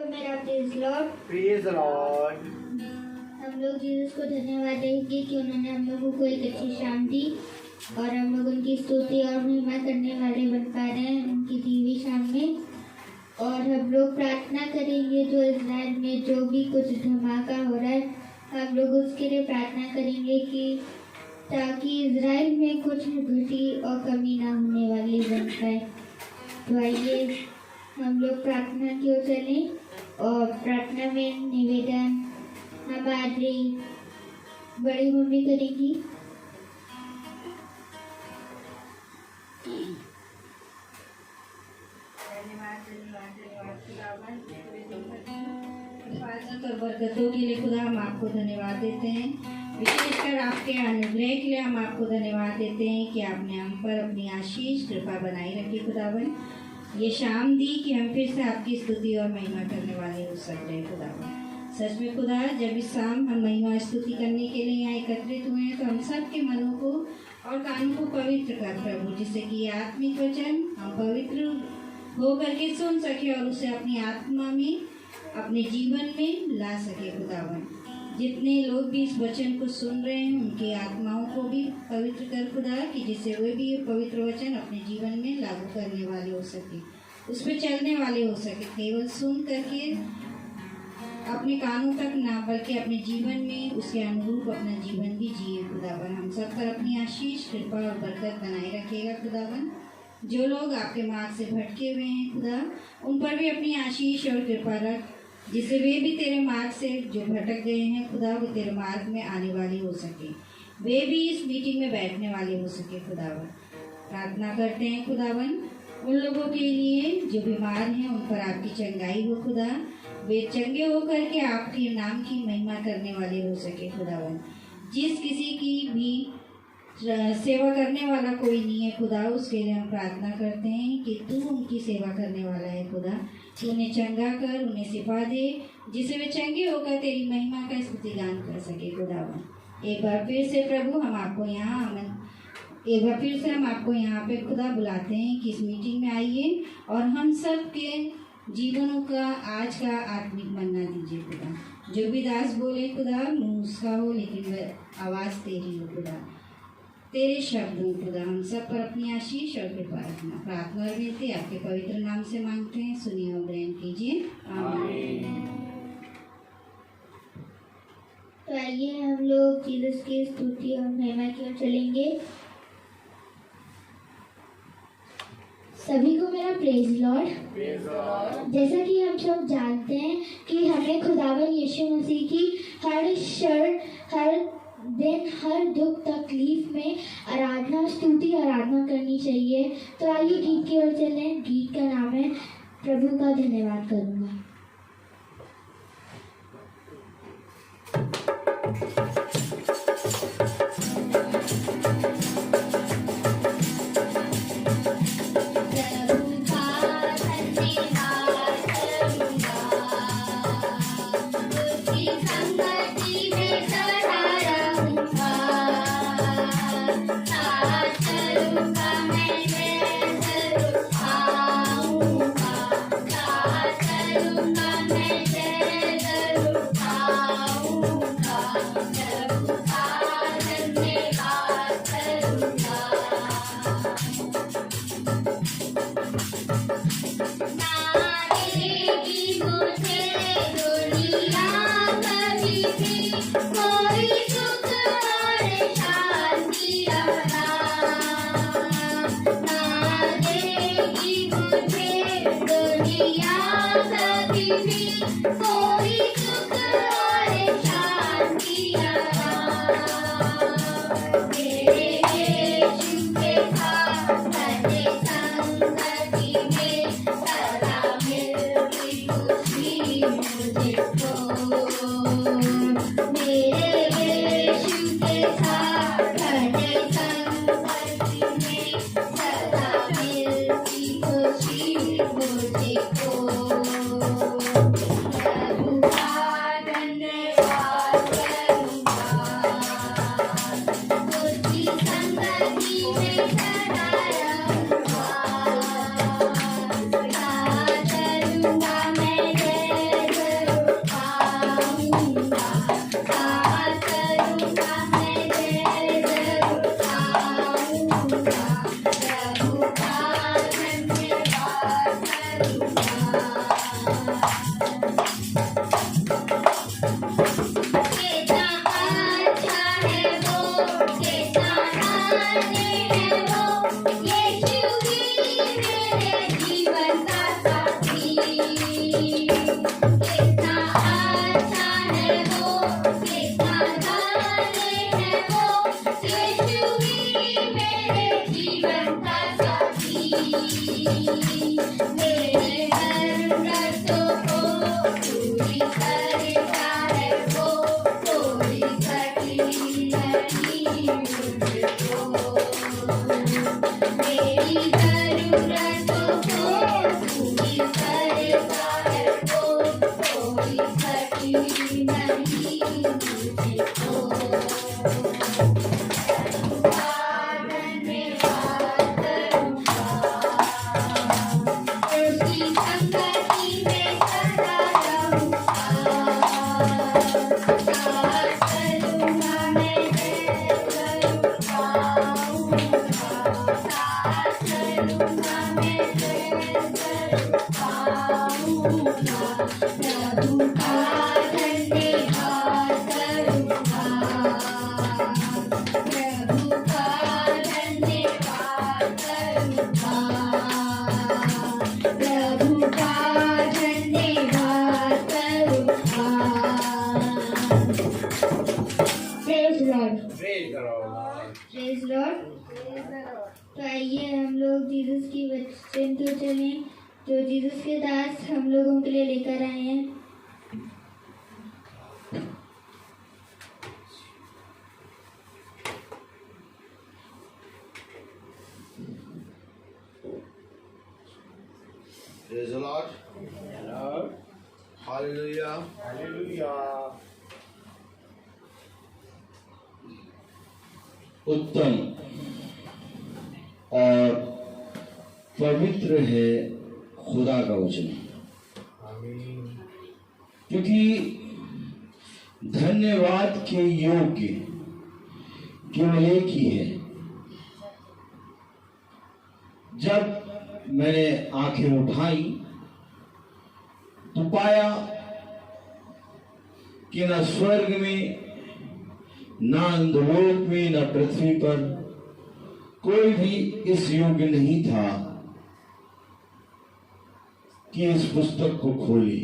मेरा praise Lord. Praise Lord. हम लोग जीसस को धन्यवाद देंगे कि उन्होंने हम लोगों को एक अच्छी शाम दी और हम लोग उनकी स्तुति और महिमा करने वाले बन पा रहे हैं उनकी दी हुई शाम में। और हम लोग प्रार्थना करेंगे जो इज़राइल में जो भी कुछ धमाका हो रहा है हम लोग उसके लिए प्रार्थना करेंगे कि ताकि इज़राइल में कुछ घटी और कमी ना होने वाली बन पाए। तो आइए हम लोग प्रार्थना की ओर चलें और प्रार्थना में निवेदन हमारी बड़ी मम्मी करेंगी। हिफाजत और बरकतों के लिए खुदा हम आपको धन्यवाद देते हैं। विशेषकर आपके अनुग्रह के लिए हम आपको धन्यवाद देते हैं कि आपने हम पर अपनी आशीष कृपा बनाई रखी। खुदावन ये शाम दी कि हम फिर से आपकी स्तुति और महिमा करने वाले हो सकते हैं। खुदावन सच में खुदा जब इस शाम हम महिमा स्तुति करने के लिए यहाँ एकत्रित हुए हैं तो हम सब के मनों को और कानों को पवित्र कर प्रभु, जिससे कि आत्मिक वचन हम पवित्र हो करके सुन सके और उसे अपनी आत्मा में अपने जीवन में ला सके। खुदावन जितने लोग भी इस वचन को सुन रहे हैं उनकी आत्माओं को भी पवित्र कर खुदा, कि जिससे वे भी ये पवित्र वचन अपने जीवन में लागू करने वाले हो सके, उस पर चलने वाले हो सके। केवल सुन करके अपने कानों तक ना बल्कि अपने जीवन में उसके अनुरूप अपना जीवन भी जिए। खुदावन हम सब पर अपनी आशीष कृपा और बरकत बनाए रखेगा। खुदावन जो लोग आपके मार्ग से भटके हुए हैं खुदा, उन पर भी अपनी आशीष और कृपा रख, जिससे वे भी तेरे मार्ग से जो भटक गए हैं खुदा वो तेरे मार्ग में आने वाले हो सके, वे भी इस मीटिंग में बैठने वाले हो सके। खुदावन प्रार्थना करते हैं खुदावन उन लोगों के लिए जो बीमार हैं, उन पर आपकी चंगाई हो खुदा, वे चंगे होकर के आपके नाम की महिमा करने वाले हो सके। खुदावन जिस किसी की भी सेवा करने वाला कोई नहीं है खुदा, उसके लिए हम प्रार्थना करते हैं कि तू उनकी सेवा करने वाला है खुदा, तू उन्हें चंगा कर, उन्हें शिफा दे, जिससे वे चंगे होकर तेरी महिमा का स्तुतिगान कर सके। खुदावन एक बार फिर से प्रभु हम आपको यहाँ पे खुदा बुलाते हैं कि इस मीटिंग में आइए और हम सब के जीवनों का आज का आत्मिक मन्ना दीजिए। खुदा जो भी दास बोले खुदा मुँह उसका हो लेकिन वह आवाज़ तेरी हो खुदा, तेरे शब्दों खुदा हम सब पर अपनी आशीष और कृपा रखना। प्रार्थना और विनती आपके पवित्र नाम से मांगते हैं, सुनिए और ग्रहण कीजिए। आमीन। तो आइए हम लोग जीसस की स्तुति और महिमा की ओर चलेंगे। सभी को मेरा प्रेज लॉर्ड। जैसा कि हम सब जानते हैं कि हमें खुदावन यीशु मसीह की हर दिन हर दुख तकलीफ में स्तुति आराधना करनी चाहिए। तो आइए गीत की ओर चलें। गीत का नाम है प्रभु का धन्यवाद करूँगा। प्रभु का धन्यवाद करूँगा, प्रभु का धन्यवाद करूँगा, प्रभु का धन्यवाद करूँगा। Praise Lord, praise Lord. तो आइए हम लोग जीसस की वचन को चलें, जो जीसस के दास हम लोगों के लिए लेकर आए हैं। Praise the Lord. Hallelujah. उत्तम और पवित्र है खुदा का वचन, क्योंकि धन्यवाद के योग्य केवल एक ही है। जब मैंने आंखें उठाई तो पाया कि न स्वर्ग में, ना अंधलोक में, न पृथ्वी पर कोई भी इस योग्य नहीं था कि इस पुस्तक को खोले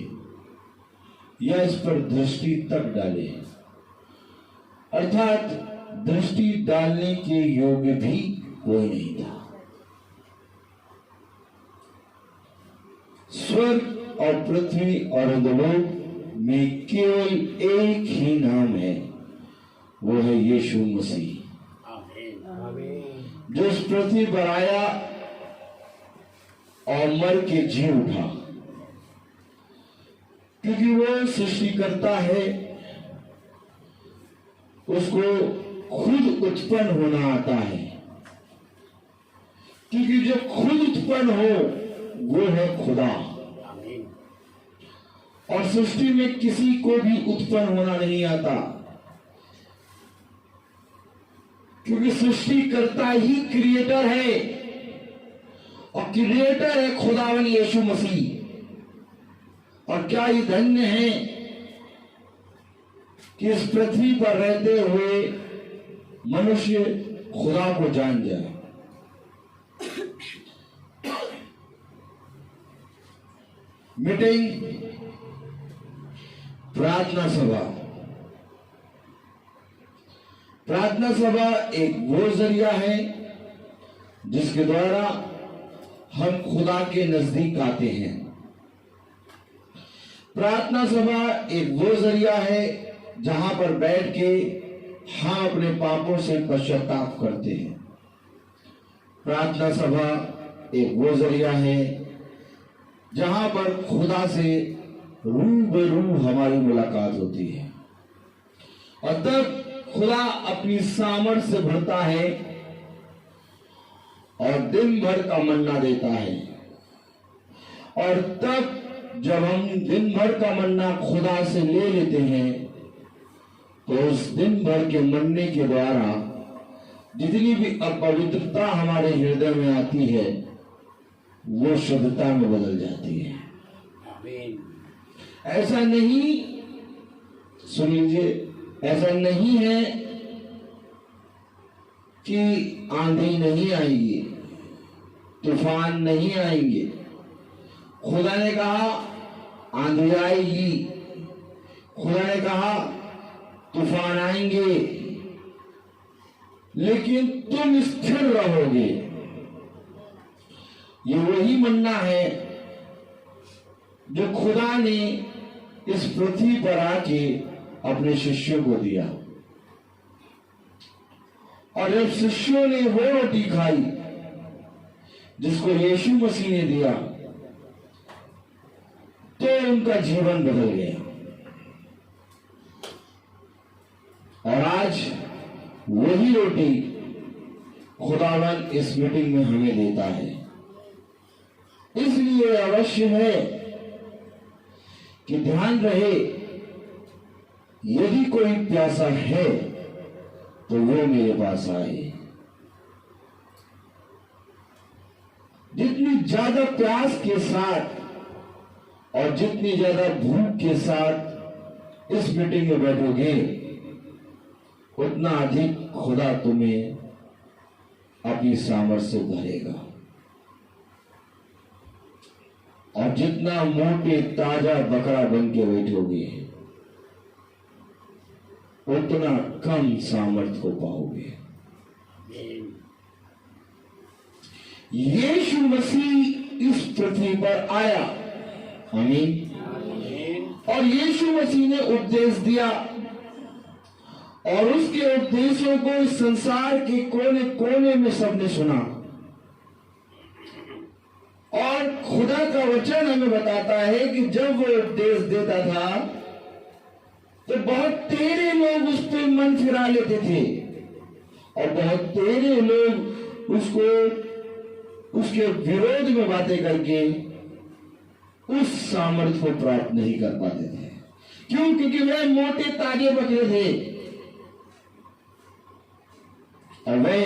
या इस पर दृष्टि तक डाले, अर्थात दृष्टि डालने के योग्य भी कोई नहीं था। स्वर्ग और पृथ्वी और अंधलोक में केवल एक ही नाम है, वो है यीशु मसीह, जो इस पृथ्वी पर आया और मर के जी उठा, क्योंकि वो सृष्टिकर्ता है। उसको खुद उत्पन्न होना आता है, क्योंकि जो खुद उत्पन्न हो वो है खुदा। और सृष्टि में किसी को भी उत्पन्न होना नहीं आता, क्योंकि सृष्टिकर्ता ही क्रिएटर है, और क्रिएटर है खुदावन यीशु मसीह। और क्या ही धन्य है कि इस पृथ्वी पर रहते हुए मनुष्य खुदा को जान जाए। मीटिंग, प्रार्थना सभा। प्रार्थना सभा एक वो जरिया है जिसके द्वारा हम खुदा के नजदीक आते हैं। प्रार्थना सभा एक वो जरिया है जहां पर बैठ के हम अपने पापों से पश्चाताप करते हैं। प्रार्थना सभा एक वो जरिया है जहां पर खुदा से रूबरू हमारी मुलाकात होती है, और तब खुदा अपनी सामर्थ्य से भरता है और दिन भर का मन्ना देता है। और तब जब हम दिन भर का मन्ना खुदा से ले लेते हैं तो उस दिन भर के मन्ने के द्वारा जितनी भी अपवित्रता हमारे हृदय में आती है वो शुद्धता में बदल जाती है। ऐसा नहीं, सुन लीजिए, ऐसा नहीं है कि आंधी नहीं आएगी, तूफान नहीं आएंगे। खुदा ने कहा आंधी आएगी, खुदा ने कहा तूफान आएंगे, लेकिन तुम स्थिर रहोगे। ये वही मन्ना है जो खुदा ने इस पृथ्वी पर आके अपने शिष्यों को दिया। और जब शिष्यों ने वो रोटी खाई जिसको यीशु मसीह ने दिया तो उनका जीवन बदल गया। और आज वही रोटी खुदावन इस मीटिंग में हमें देता है। इसलिए अवश्य है कि ध्यान रहे, यदि कोई प्यासा है तो वो मेरे पास आए। जितनी ज्यादा प्यास के साथ और जितनी ज्यादा भूख के साथ इस मीटिंग में बैठोगे उतना अधिक खुदा तुम्हें अपनी सामर्थ्य से भरेगा। और जितना मोटे ताजा बकरा बन के बैठोगे उतना कम सामर्थ्य को पाओगे। यीशु मसीह इस पृथ्वी पर आया, आमीन। और यीशु मसीह ने उपदेश दिया और उसके उपदेशों को इस संसार के कोने कोने में सबने सुना। और खुदा का वचन हमें बताता है कि जब वो उपदेश देता था तो बहुत तेरे लोग उस पर मन फिरा लेते थे और बहुत तेरे लोग उसके विरोध में बातें करके उस सामर्थ्य को प्राप्त नहीं कर पाते थे। क्यों? क्योंकि वे मोटे ताजे बकरे थे और वे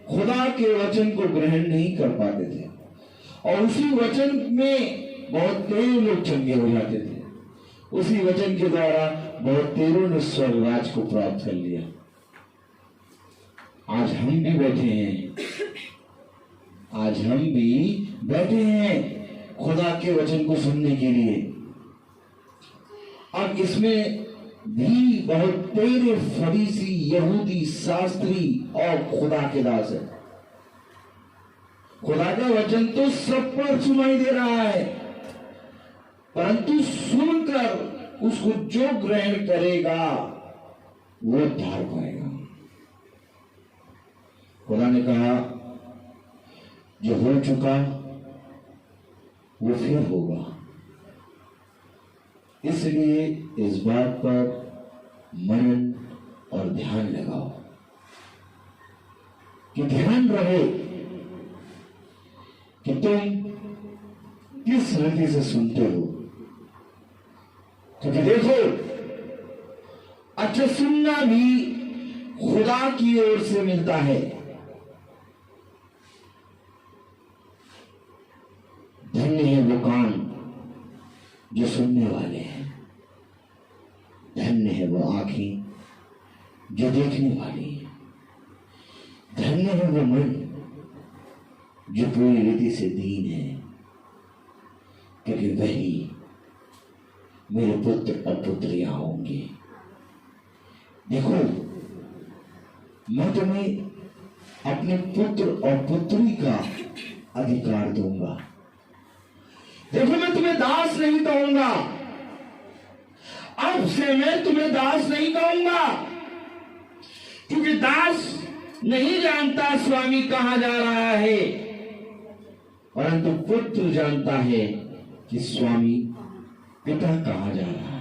खुदा के वचन को ग्रहण नहीं कर पाते थे और उसी वचन में बहुत तेरे लोग चंगे हो जाते थे। उसी वचन के द्वारा बहुत तेरों ने स्वर्गराज को प्राप्त कर लिया। आज हम भी बैठे हैं, आज हम भी बैठे हैं खुदा के वचन को सुनने के लिए। अब इसमें भी बहुत तेरे फरीसी, यहूदी, शास्त्री और खुदा के दास है। खुदा का वचन तो सब पर सुनाई दे रहा है, परंतु सुनकर उसको जो ग्रहण करेगा वो धार पाएगा। खुदा ने कहा जो हो चुका वो फिर होगा, इसलिए इस बात पर मनन और ध्यान लगाओ कि ध्यान रहे कि तुम किस रीति से सुनते हो। क्योंकि देखो, अच्छा सुनना भी खुदा की ओर से मिलता है। धन्य है वो कान जो सुनने वाले हैं, धन्य है वो आंखें जो देखने वाली है, धन्य है वो मन जो पूरी रीति से दीन है, क्योंकि वही मेरे पुत्र और पुत्रियां होंगे। देखो, मैं तुम्हें अपने पुत्र और पुत्री का अधिकार दूंगा। देखो, मैं तुम्हें दास नहीं कहूंगा, अब से मैं तुम्हें दास नहीं कहूंगा, क्योंकि दास नहीं जानता स्वामी कहां जा रहा है, परंतु पुत्र जानता है कि स्वामी पिता कहां जा रहा है।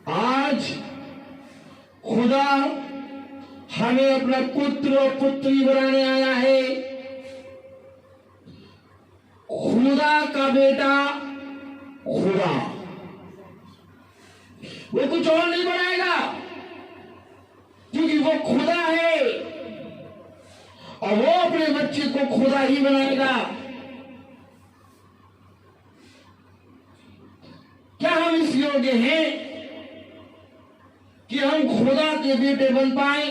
आज खुदा हमें अपना पुत्र और पुत्री बनाने आया है। खुदा का बेटा खुदा, वो कुछ और नहीं बनाएगा, क्योंकि वो खुदा है और वो अपने बच्चे को खुदा ही बनाएगा। क्या हम इस योग्य हैं कि हम खुदा के बेटे बन पाए?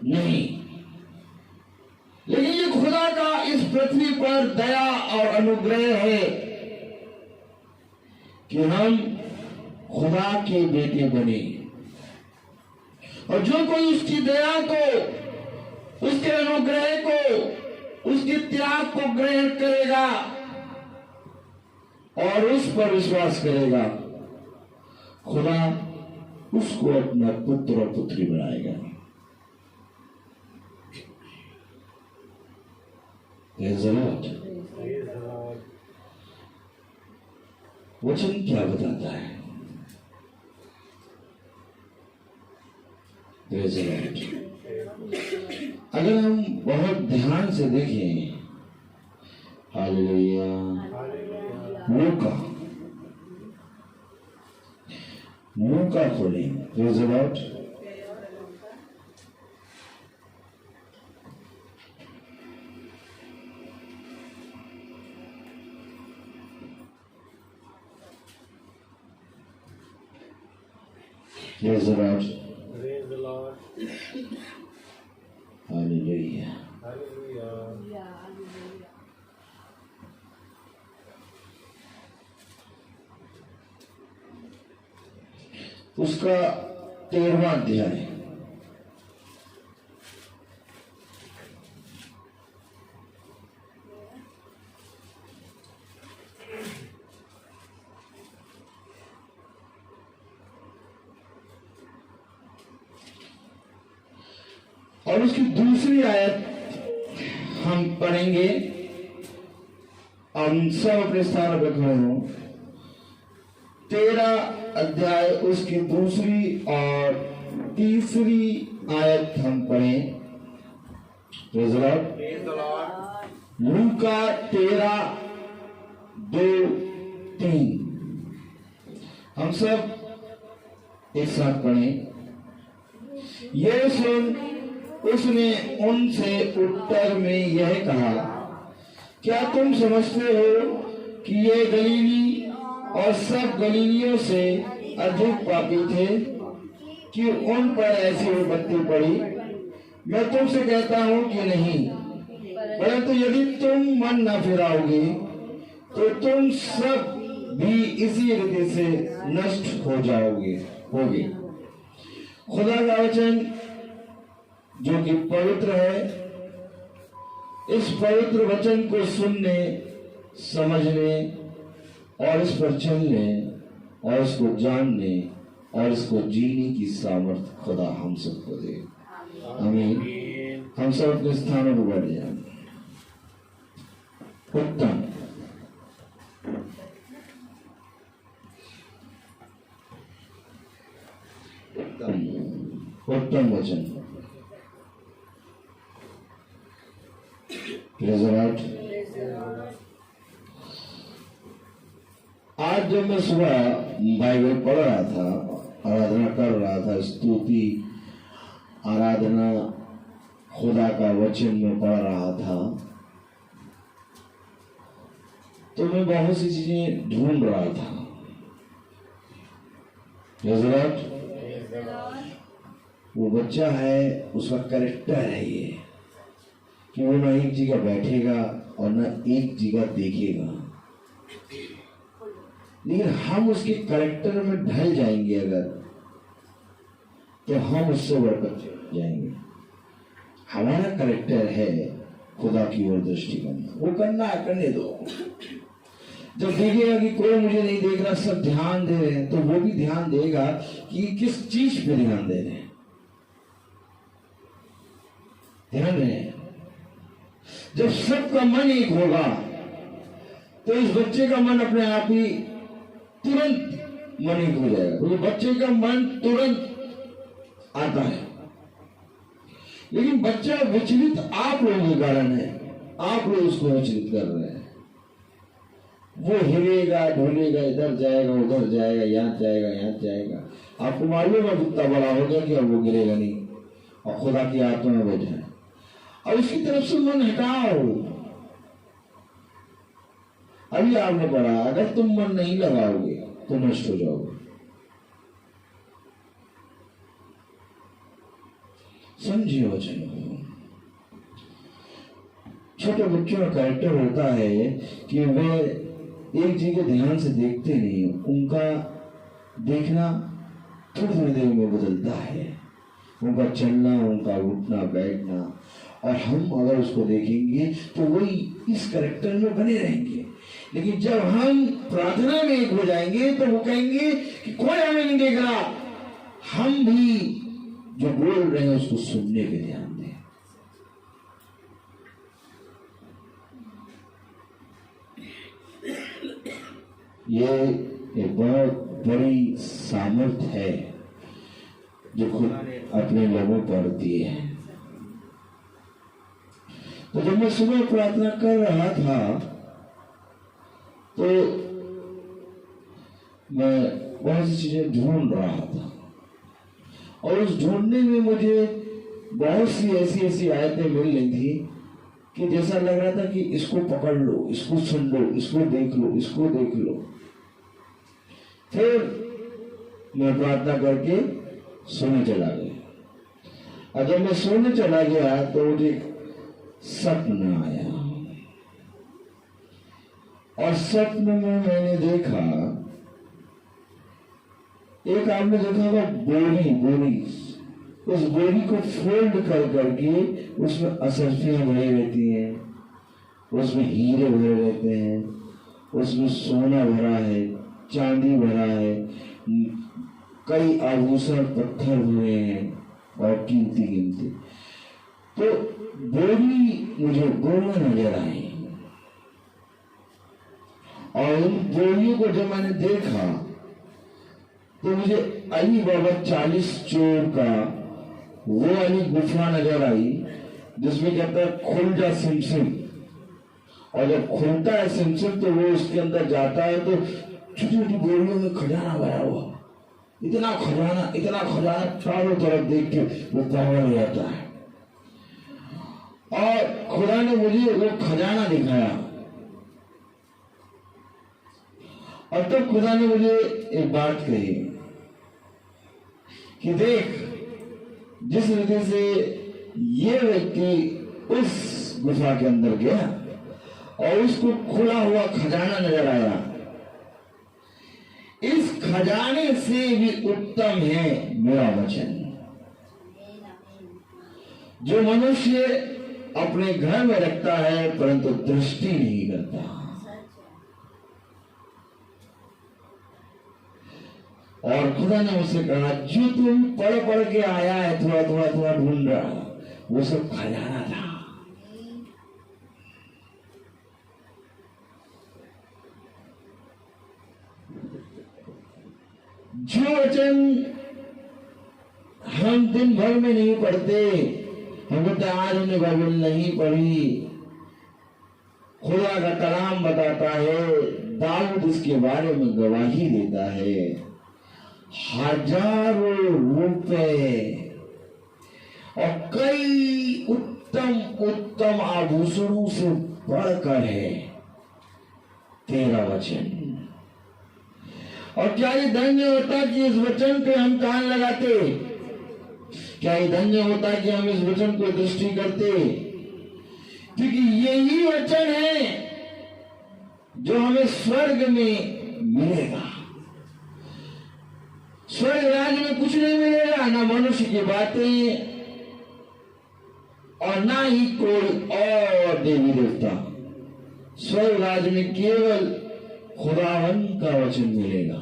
नहीं, लेकिन ये खुदा का इस पृथ्वी पर दया और अनुग्रह है कि हम खुदा के बेटे बने। और जो कोई उसकी दया को, उसके अनुग्रह को, उसके त्याग को ग्रहण करेगा और उस पर विश्वास करेगा, खुदा उसको अपना पुत्र और पुत्री बनाएगा। वचन क्या बताता है? अगर हम बहुत ध्यान से देखें, हालेलुया, मुंह का खोलें, praise the Lord. Praise the Lord. Praise the Lord. Hallelujah. Hallelujah. उसका 13वां अध्याय। और उसकी दूसरी आयत हम पढ़ेंगे। हम सब अपने स्थान पर खड़े हों। 13 अध्याय उसकी दूसरी और तीसरी आयत हम पढ़ें। Praise the Lord. Praise the Lord. लूका 13, 2, 3 हम सब एक साथ पढ़ें। यह सुन उसने उनसे उत्तर में यह कहा, क्या तुम समझते हो कि ये गलीली और सब गलीलियों से अधिक पापी थे कि उन पर ऐसी विपत्ति पड़ी? मैं तुमसे कहता हूं कि नहीं, परंतु यदि तुम मन न फिराओगे तो तुम सब भी इसी रीति से नष्ट हो होगे। खुदा का वचन जो कि पवित्र है, इस पवित्र वचन को सुनने, समझने और इस पर चलने और इसको जानने और इसको जीने की सामर्थ्य खुदा हम सबको दे। आमीन। हम सब अपने स्थानों पर बैठ जाएं। उत्तम उत्तम वचन। Praise the Lord. आज जब मैं सुबह बाइबल पढ़ रहा था, आराधना कर रहा था, स्तुति आराधना खुदा का वचन में पढ़ रहा था, तो मैं बहुत सी चीजें ढूंढ रहा था। Praise the Lord. वो बच्चा है, उसका कैरेक्टर है ये कि वो ना एक जगह बैठेगा और ना एक जगह देखेगा, लेकिन हम उसके कैरेक्टर में ढल जाएंगे अगर, तो हम उससे बढ़कर जाएंगे। हमारा कैरेक्टर है खुदा की ओर दृष्टि करना। वो करना है, करने दो। जब देखेगा कि कोई मुझे नहीं देख रहा, सब ध्यान दे रहे हैं, तो वो भी ध्यान देगा कि किस चीज पे ध्यान दे रहे हैं। ध्यान रहे, जब सबका मन एक होगा तो इस बच्चे का मन अपने आप ही तुरंत मन एक हो जाएगा, क्योंकि बच्चे का मन तुरंत आता है। लेकिन बच्चा विचलित आप लोगों के कारण है, आप लोग उसको विचलित कर रहे हैं। वो हिलेगा ढोलेगा, इधर जाएगा उधर जाएगा, यहाँ जाएगा यहाँ जाएगा। आपको मालूम है इतना बड़ा हो गया कि अब वो गिरेगा नहीं और खुदा की आत्मा में बैठा है। और उसकी तरफ से मन हटाओ। अभी आपने पढ़ा, अगर तुम मन नहीं लगाओगे तो नष्ट हो जाओगे। समझिए वचन को। छोटे बच्चों का कैरेक्टर होता है कि वे एक जगह ध्यान से देखते नहीं, उनका देखना थोड़ी थोड़ी देर में बदलता है, उनका चलना, उनका उठना बैठना। और हम अगर उसको देखेंगे तो वही इस कैरेक्टर में बने रहेंगे। लेकिन जब हम प्रार्थना में एक हो जाएंगे तो वो कहेंगे कि कोई हमें नहीं देख रहा, हम भी जो बोल रहे हैं उसको सुनने पे ध्यान दें। ये एक बहुत बड़ी सामर्थ्य है जो खुद अपने लोगों पर दिए हैं। तो जब मैं सुबह प्रार्थना कर रहा था तो मैं बहुत सी चीजें ढूंढ रहा था, और उस ढूंढने में मुझे बहुत सी ऐसी आयतें मिल रही थी कि जैसा लग रहा था कि इसको पकड़ लो, इसको सुन लो, इसको देख लो, इसको देख लो। फिर मैं प्रार्थना करके सोने चला गया। और जब मैं सोने चला गया तो मुझे सपना आया, और स्वप्न में मैंने देखा, एक आपने देखा होगा बोरी, उस बोरी को फोल्ड कर करके उसमें असरफियां भरी रहती हैं, उसमें हीरे भरे रहते हैं, उसमें सोना भरा है, चांदी भरा है, कई आभूषण पत्थर हुए हैं और कीमती। तो बोरी मुझे गोल नजर आई, और उन बोरियों को जब मैंने देखा तो मुझे अली बाबा 40 चोर का वो वाली गुफा नजर आई जिसमें कहता है खुल जा सिमसिम, और जब खुलता है सिमसिम तो वो उसके अंदर जाता है तो छोटी छोटी बोरियों में खजाना भरा हुआ, इतना खजाना चारों तरफ देख के वो पागल हो जाता है। और खुदा ने मुझे वो खजाना दिखाया, और तब खुदा ने मुझे एक बात कही कि देख, जिस रीति से ये व्यक्ति उस गुफा के अंदर गया और उसको खुला हुआ खजाना नजर आया, इस खजाने से भी उत्तम है मेरा वचन, जो मनुष्य अपने घर में रखता है परंतु दृष्टि नहीं करता। और खुदा ने मुझसे कहा, जो तुम पढ़ के आया है, थोड़ा ढूंढ रहा, वो सब खजाना था। जो वचन हम दिन भर में नहीं पढ़ते, हम कहते आज हमने बाइबल नहीं पढ़ी, खुदा का कलाम बताता है, दाऊद इसके बारे में गवाही देता है, हजारों रुपए और कई उत्तम आभूषणों से बढ़कर है तेरा वचन। और क्या ये धन्य होता कि इस वचन पे हम कान लगाते, क्या ये धन्य होता कि हम इस वचन को दृष्टि करते, क्योंकि यही वचन है जो हमें स्वर्ग में मिलेगा। स्वर्ग राज्य में कुछ नहीं मिलेगा, ना मनुष्य की बातें और ना ही कोई और देवी देवता। स्वर्ग राज्य में केवल खुदावन का वचन मिलेगा,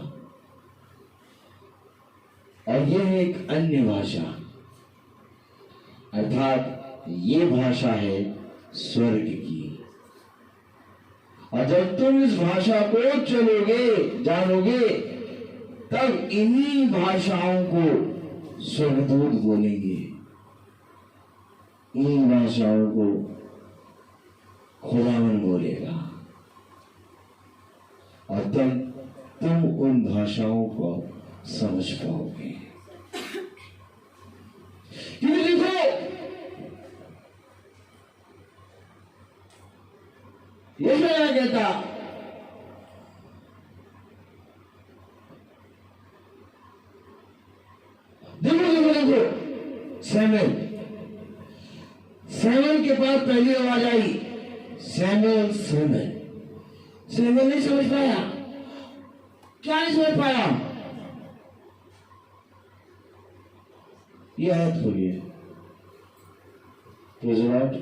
और यह है एक अन्य भाषा, अर्थात ये भाषा है स्वर्ग की। और जब तुम इस भाषा को चलोगे, जानोगे, तब इन्हीं भाषाओं को स्वर्गदूत बोलेंगे, इन भाषाओं को खुदावन बोलेगा, और तब तुम उन भाषाओं को समझ पाओगे। क्योंकि देखो, ये क्या कहता, देखो सैमुअल के पास पहली आवाज आई, सैमुअल नहीं समझ पाया। क्या नहीं समझ पाया? ये आयत खोलिए, praise the Lord,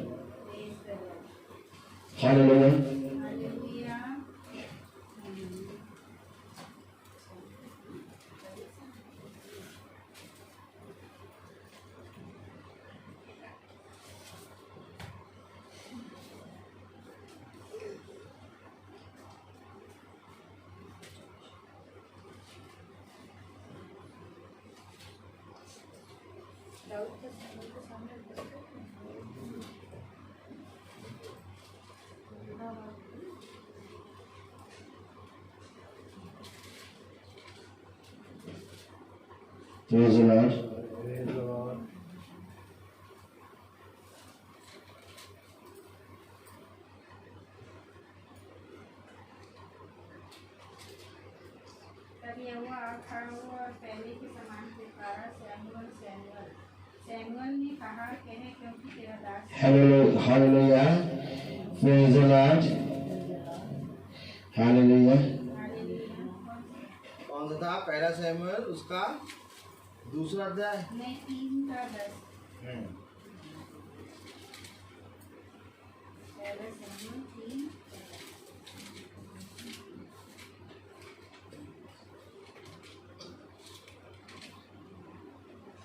hallelujah. Praise the Lord. Praise the Lord. तब यहोवा खड़ा हुआ और पहले के समान पुकारा, सैमुअल सैमुअल। सैमुअल ने कहा, कहे क्योंकि तेरा दास। Hallelujah, praise the Lord, hallelujah. कौन सा था? पहला सैमुएल उसका दूसरा अध्याय। नहीं, 3:10। पहला सैमुअल 3।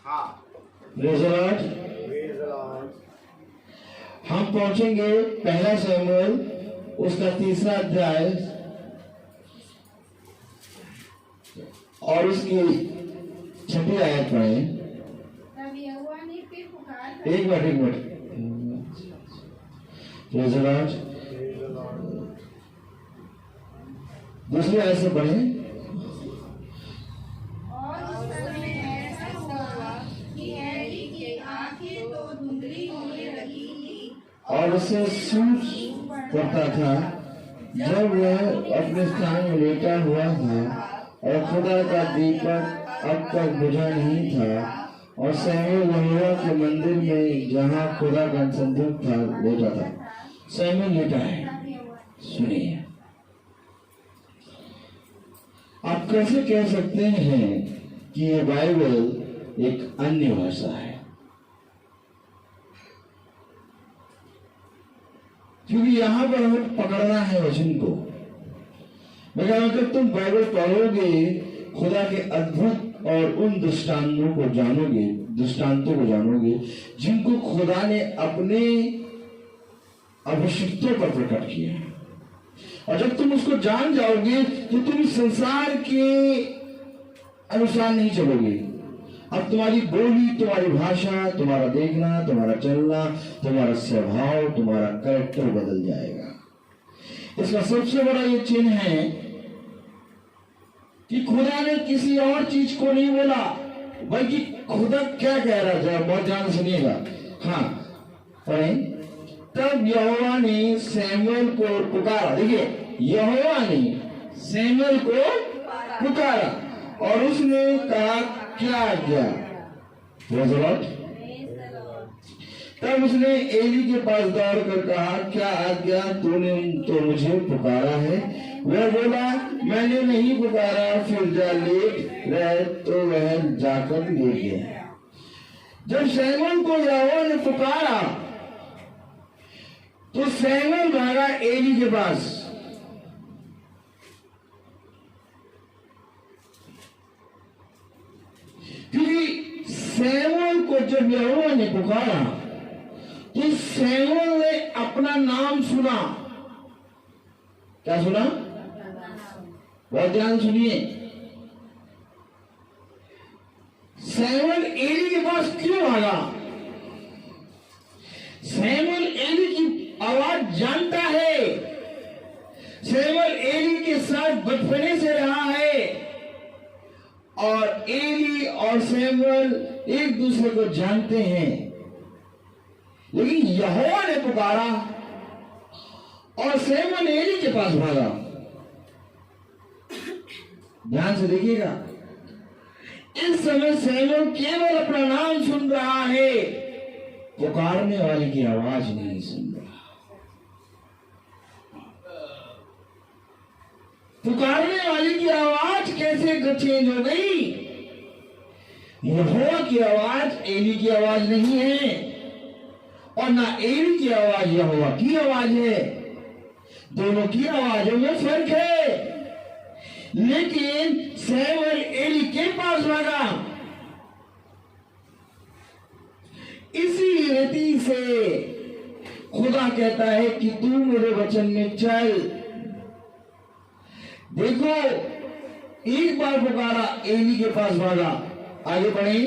हाँ, praise the Lord. Praise the Lord. हम पहुंचेंगे पहला सैमुएल उसका 3रा अध्याय और उसकी 6ठी आयत पढ़ें। तब यहोवा ने फिर पुकार एक minute praise the Lord. Praise the Lord. दूसरी आयत से पढ़ें। और उस समय ऐसा हुआ कि एली की आंखें तो धुंधली होने लगी थी और उसे सूझ पड़ता था जब वह अपने स्थान में लेटा हुआ था और खुदा का दीपक अब तक बुझा नहीं था और सैमुएल यहोवा के मंदिर में जहाँ खुदा का संदूक था लेटा था। सैमुएल लेटा है। सुनिए, आप कैसे कह सकते हैं कि ये बाइबल एक अन्य भाषा है? क्योंकि यहां पर हमें पकड़ना है वचन को। मगर अगर तुम बाइबल पढ़ोगे, खुदा के अद्भुत और उन दृष्टांतों को जानोगे जिनको खुदा ने अपने अभिषिक्तों पर प्रकट किया है। और जब तुम उसको जान जाओगे तो तुम संसार के अनुसार नहीं चलोगे। अब तुम्हारी बोली, तुम्हारी भाषा, तुम्हारा देखना, तुम्हारा चलना, तुम्हारा स्वभाव, तुम्हारा कैरेक्टर बदल जाएगा। इसका सबसे बड़ा ये चिन्ह है कि खुदा ने किसी और चीज को नहीं बोला, बल्कि खुदा क्या कह रहा है, बहुत ध्यान सुनिएगा। हाँ, पढ़ें। तब यहोवा ने सैमुएल को पुकारा। देखिए, यहोवा ने सैमुएल को पुकारा और उसने कहा, क्या आज्ञा? Praise the Lord. तब उसने एली के पास दौड़कर कहा, क्या आज्ञा? तूने तो मुझे पुकारा है। वह बोला, मैंने नहीं पुकारा, फिर जा लेट रह। तो वह जाकर लेट गया। जब सैमुएल को यहोवा ने पुकारा तो सैमुएल भागा एली के पास। क्योंकि सैमुएल को जब यहोवा ने पुकारा तो सैमुएल ने अपना नाम सुना। क्या सुना? बहुत ध्यान सुनिए। सैमुएल एली के पास क्यों भागा? सैमुएल एली की आवाज जानता है। सैमुएल एली के साथ बचपने से रहा है और एली और सैमुएल एक दूसरे को जानते हैं। लेकिन यहोवा ने पुकारा और सैमुएल एली के पास भागा। ध्यान से देखिएगा, इस समय सैमुएल केवल अपना नाम सुन रहा है, पुकारने वाले की आवाज नहीं सुन रहा। पुकारने वाले की आवाज कैसे चेंज हो गई? यहोवा की आवाज एली की आवाज नहीं है और ना एली की आवाज यहोवा की आवाज है। दोनों की आवाजों में फर्क है। लेकिन सैमुएल एली के पास भागा। इसी रीति से खुदा कहता है कि तू मेरे वचन में चल। देखो, एक बार पुकारा, एली के पास भागा। आगे बढ़े।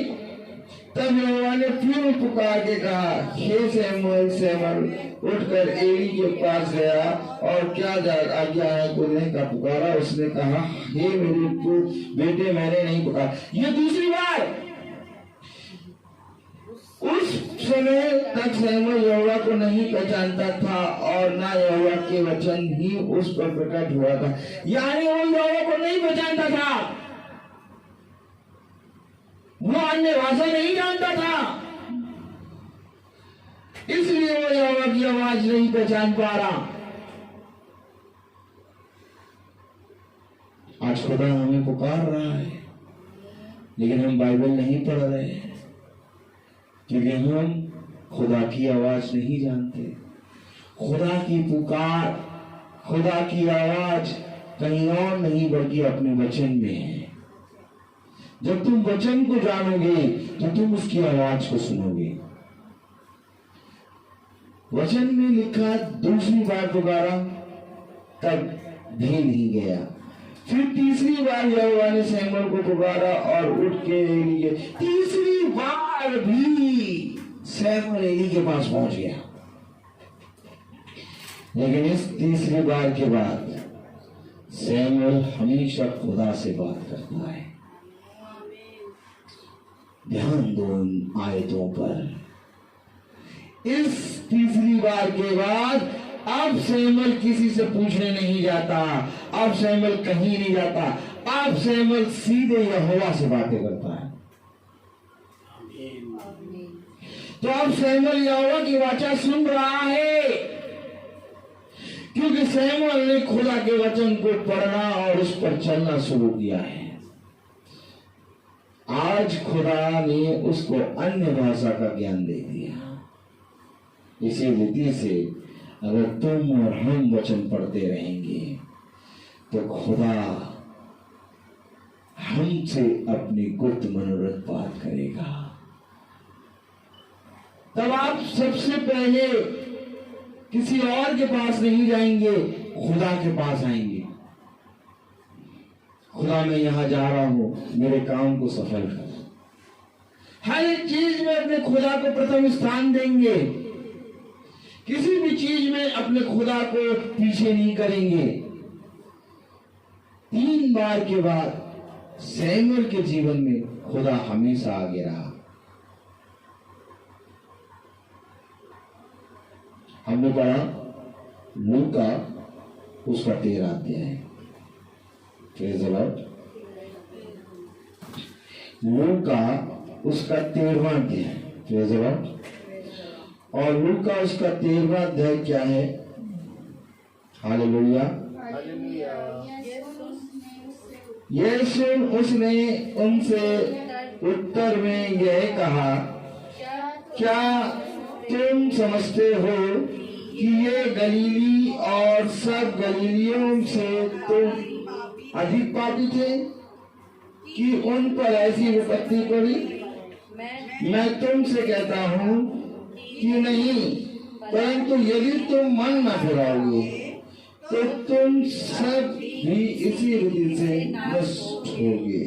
तब यहोवा ने फिर पुकार के कहा, हे सैमुएल। सैमुएल उठकर एली के पास गया और क्या आज्ञा है? तूने का पुकारा। उसने कहा, हे मेरे बेटे, मैंने नहीं पुकारा। यह दूसरी बार। उस समय तक सैमुएल यहोवा को नहीं पहचानता था और ना यहोवा के वचन ही उस पर प्रकट हुआ था। यानी वो यहोवा को नहीं पहचानता था। वो अन्य भाषा नहीं जानता था, इसलिए वो यहोवा की आवाज नहीं पहचान पा रहा। आज खुदा हमें पुकार रहा है, लेकिन हम बाइबल नहीं पढ़ रहे हैं, क्योंकि हम खुदा की आवाज नहीं जानते। खुदा की पुकार, खुदा की आवाज कहीं और नहीं बल्कि अपने वचन में है। जब तुम वचन को जानोगे तो तुम उसकी आवाज को सुनोगे। वचन में लिखा दूसरी बार पुकारा तब भी नहीं गया। फिर तीसरी बार यहोवा ने शमूएल को पुकारा और उठ के एली के, तीसरी बार भी शमूएल एली के पास पहुंच गया। लेकिन इस तीसरी बार के बाद शमूएल हमेशा खुदा से बात करता है। ध्यान दो इन आयतों पर। इस तीसरी बार के बाद अब शमूएल किसी से पूछने नहीं जाता, अब शमूएल कहीं नहीं जाता, अब शमूएल सीधे यहोवा से बातें करता है। तो अब शमूएल यहोवा की वाचा सुन रहा है, क्योंकि शमूएल ने खुदा के वचन को पढ़ना और उस पर चलना शुरू किया है। आज खुदा ने उसको अन्य भाषा का ज्ञान दे दिया। इसी रीति से अगर तुम और हम वचन पढ़ते रहेंगे तो खुदा हमसे अपनी गुप्त मनोरथ बात करेगा। तब आप सबसे पहले किसी और के पास नहीं जाएंगे, खुदा के पास आएंगे। खुदा मैं यहां जा रहा हूं, मेरे काम को सफल कर। हर एक चीज में अपने खुदा को प्रथम स्थान देंगे। किसी भी चीज में अपने खुदा को पीछे नहीं करेंगे। 3 बार के बाद शमूएल के जीवन में खुदा हमेशा आगे रहा। हमने पढ़ा लूका उसका 13 अध्याय। Praise the Lord. लूका उसका 13वां अध्याय। Praise the Lord. और लूका उसका 13वां अध्याय क्या है? हालेलुया। यह सुन उसने उनसे उत्तर में यह कहा, क्या तुम समझते हो कि ये गलीली और सब गलीलियों से तुम अधिक पापी थे कि उन पर ऐसी विपत्ति पड़ी? मैं तुमसे कहता हूं कि नहीं, परंतु यदि तुम मन न फिराओगे तो तुम सब भी इसी रीति से नष्ट होगे।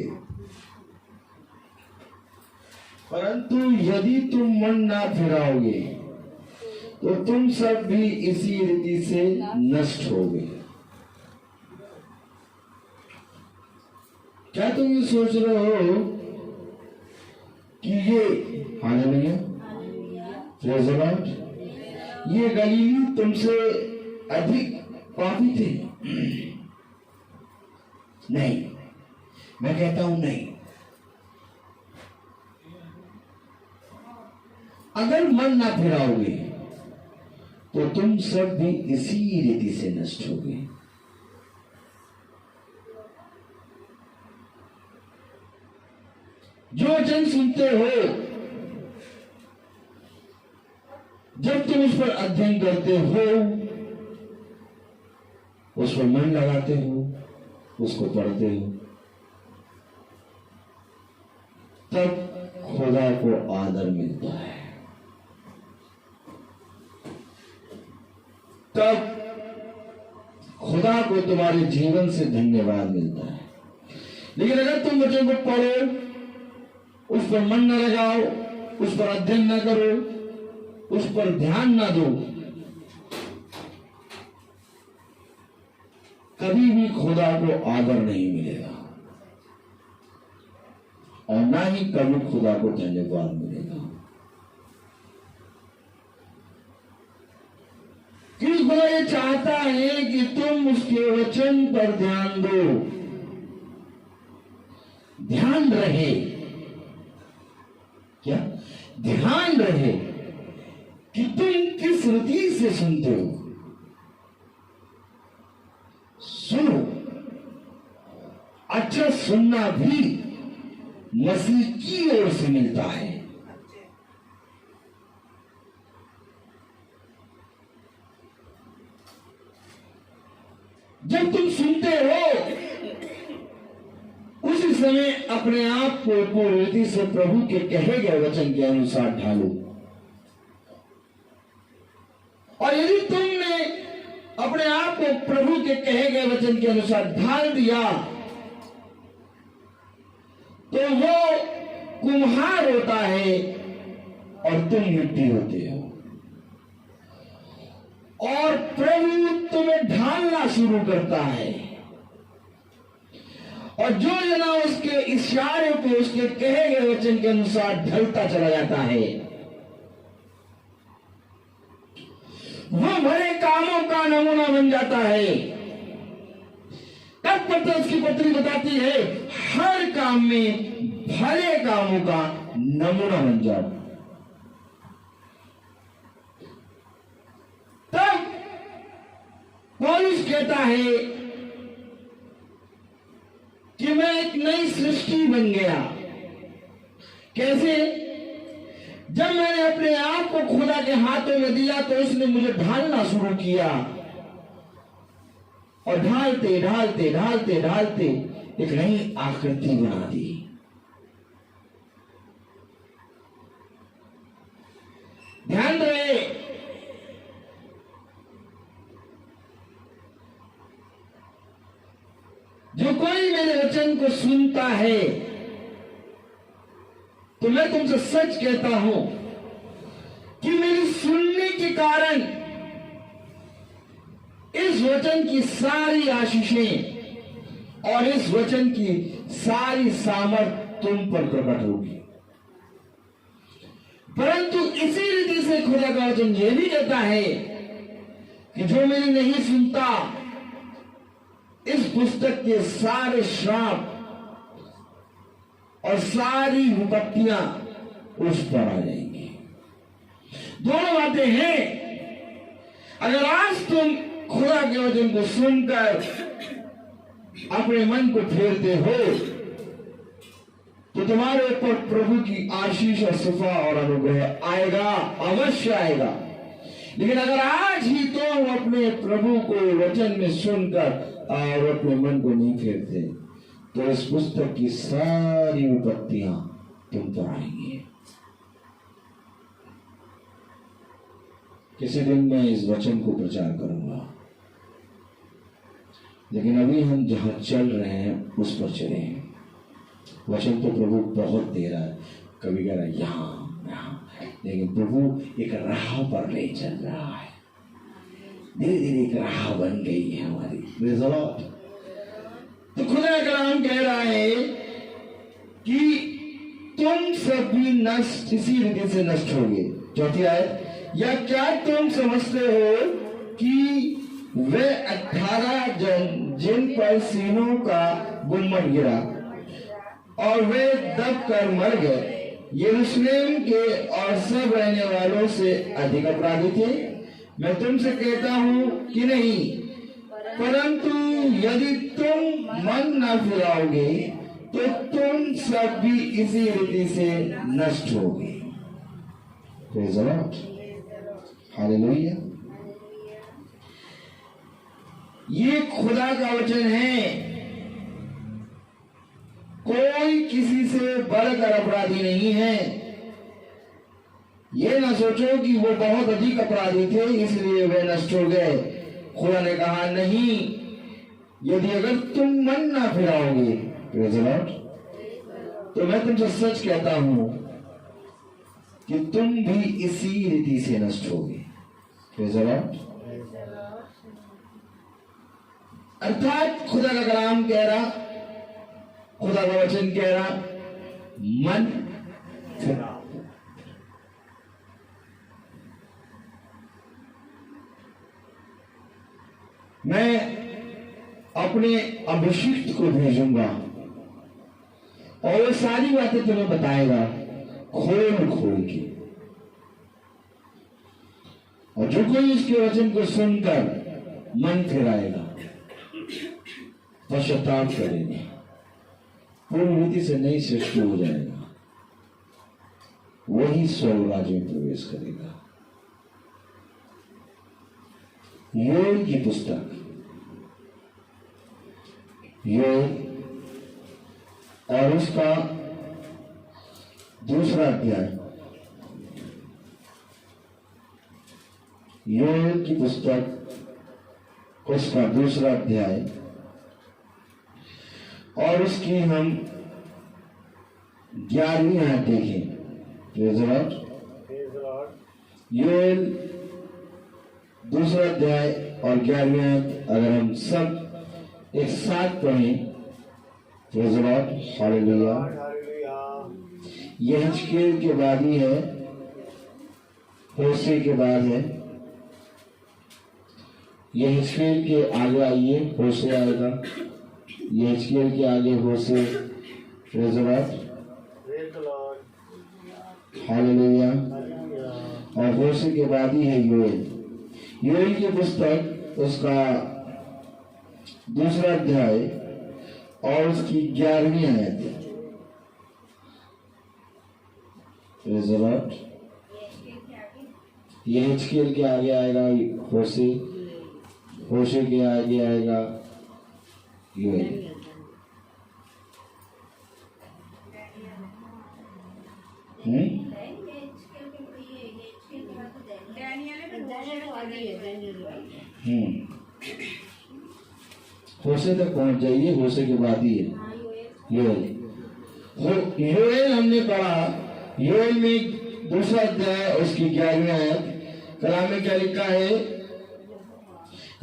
परंतु यदि तुम मन ना फिराओगे तो तुम सब भी इसी रीति से नष्ट होगे। क्या तुम ये सोच रहे हो कि ये हालेलुया, प्रेज़ द लॉर्ड, ये गलीली तुमसे अधिक पापी थे? नहीं, मैं कहता हूं नहीं। अगर मन ना फिराओगे तो तुम सब भी इसी रीति से नष्ट होगे। जो वचन सुनते हो, जब तुम उस पर अध्ययन करते हो, उस पर मन लगाते हो, उसको पढ़ते हो, तब खुदा को आदर मिलता है। तब खुदा को तुम्हारे जीवन से धन्यवाद मिलता है। लेकिन अगर तुम वचन को पढ़ो, उस पर मन न लगाओ, उस पर अध्ययन न करो, उस पर ध्यान न दो, कभी भी खुदा को आदर नहीं मिलेगा और ना ही कभी खुदा को धन्यवाद मिलेगा। क्योंकि खुदा ये चाहता है कि तुम उसके वचन पर ध्यान दो, ध्यान रहे। क्या ध्यान रहे कि तुम किस रीति से सुनते हो। सुनो, अच्छा सुनना भी मसीह की ओर से मिलता है। जब तुम सुनते हो उसी समय अपने आप को पूरी रीति से प्रभु के कहे गए वचन के अनुसार ढालो। और यदि तुमने अपने आप को प्रभु के कहे गए वचन के अनुसार ढाल दिया तो वो कुम्हार होता है और तुम मिट्टी होते हो, और प्रभु तुम्हें ढालना शुरू करता है। और जो जना उसके इशारे पे उसके कहे गए वचन के अनुसार ढलता चला जाता है, वह भले कामों का नमूना बन जाता है। तब पतरस की पत्री बताती है, हर काम में भले कामों का नमूना बन जाओ। तब पौलुस कहता है कि मैं एक नई सृष्टि बन गया। कैसे? जब मैंने अपने आप को खुदा के हाथों में दिया तो उसने मुझे ढालना शुरू किया, और ढालते ढालते ढालते ढालते एक नई आकृति बना दी। ध्यान रहे, जो कोई मेरे वचन को सुनता है, तो मैं तुमसे सच कहता हूं कि मेरी सुनने के कारण इस वचन की सारी आशीषें और इस वचन की सारी सामर्थ तुम पर प्रकट होगी। परंतु इसी रीति से खुदा का वचन यह भी कहता है कि जो मेरी नहीं सुनता, इस पुस्तक के सारे श्राप और सारी विपत्तियां उस पर आ जाएंगी। दोनों बातें हैं। अगर आज तुम खुदा के वचन को सुनकर अपने मन को फेरते हो तो तुम्हारे ऊपर प्रभु की आशीष और शिफा और अनुग्रह आएगा, अवश्य आएगा। लेकिन अगर आज ही तुम अपने प्रभु को वचन में सुनकर और अपने मन को नहीं फेरते तो इस पुस्तक की सारी विपत्तियां तुम पर आएंगी। किसी दिन मैं इस वचन को प्रचार करूंगा, लेकिन अभी हम जहां चल रहे हैं उस पर चले। वचन तो प्रभु बहुत दे रहा है, कभी कह रहा है यहाँ, लेकिन प्रभु एक राह पर ले चल रहा है। धीरे धीरे एक राह बन गई है हमारी। तो खुदा का कलाम कह रहा है कि तुम सब भी नष्ट इसी रीति से नष्ट होगे। चौथी आयत, या क्या तुम समझते हो कि वे 18 जन जिन पर सीनों का गुम्मट गिरा और वे दब कर मर गए, यरूशलेम के और सब रहने वालों से अधिक अपराधी थे? मैं तुमसे कहता हूं कि नहीं, परंतु यदि तुम मन न फिराओगे तो तुम सब भी इसी रीति से नष्ट होगे। Praise the Lord, hallelujah. ये खुदा का वचन है। कोई किसी से बढ़कर अपराधी नहीं है। ये ना सोचो कि वो बहुत अधिक अपराधी थे इसलिए वे नष्ट हो गए। खुदा ने कहा नहीं, यदि अगर तुम मन ना फिराओगे, प्रेज़ द लॉर्ड, तो मैं तुमसे सच कहता हूं कि तुम भी इसी रीति से नष्ट होगे। Praise the Lord. अर्थात खुदा का कलाम कह रहा, खुदा का वचन कह रहा, मन फिराओ। मैं अपने अभिषिक्त को भेजूंगा और वो सारी बातें तुम्हें बताएगा। खोल खोल के। और जो कोई इसके वचन को सुनकर मन फिराएगा, पश्चाताप करेगा, पूर्ण रीति से नई सृष्टि हो जाएगा, वही स्वर्ग राज्य में प्रवेश करेगा। योएल की पुस्तक, योएल और उसका दूसरा अध्याय, योएल की पुस्तक उसका दूसरा अध्याय और उसकी हम 11वीं आयत देखें। Praise the Lord. Praise the Lord. योएल दूसरा अध्याय और 11वीं आयत अगर हम सब एक साथ पढ़ें। Praise the Lord. Hallelujah. Hallelujah. यह हिजकीएल के बाद ही है, होशे के बाद है। यह हिजकीएल के आगे आइए, होशे आएगा। यह हिजकीएल के आगे होशे। Praise the Lord. Praise the Lord. Hallelujah. Hallelujah. और होशे के बाद ही है योएल। योएल की पुस्तक उसका दूसरा अध्याय और उसकी 11वीं आयत। Praise the Lord. यह हिजकीएल के आगे आएगा होशे, होशे के आगे आएगा योएल। होशे तक पहुंच जाइए, होशे के बाद ही है योएल। योएल हमने पढ़ा, योएल में दूसरा अध्याय उसकी 11वीं आयत। कलाम में क्या लिखा है?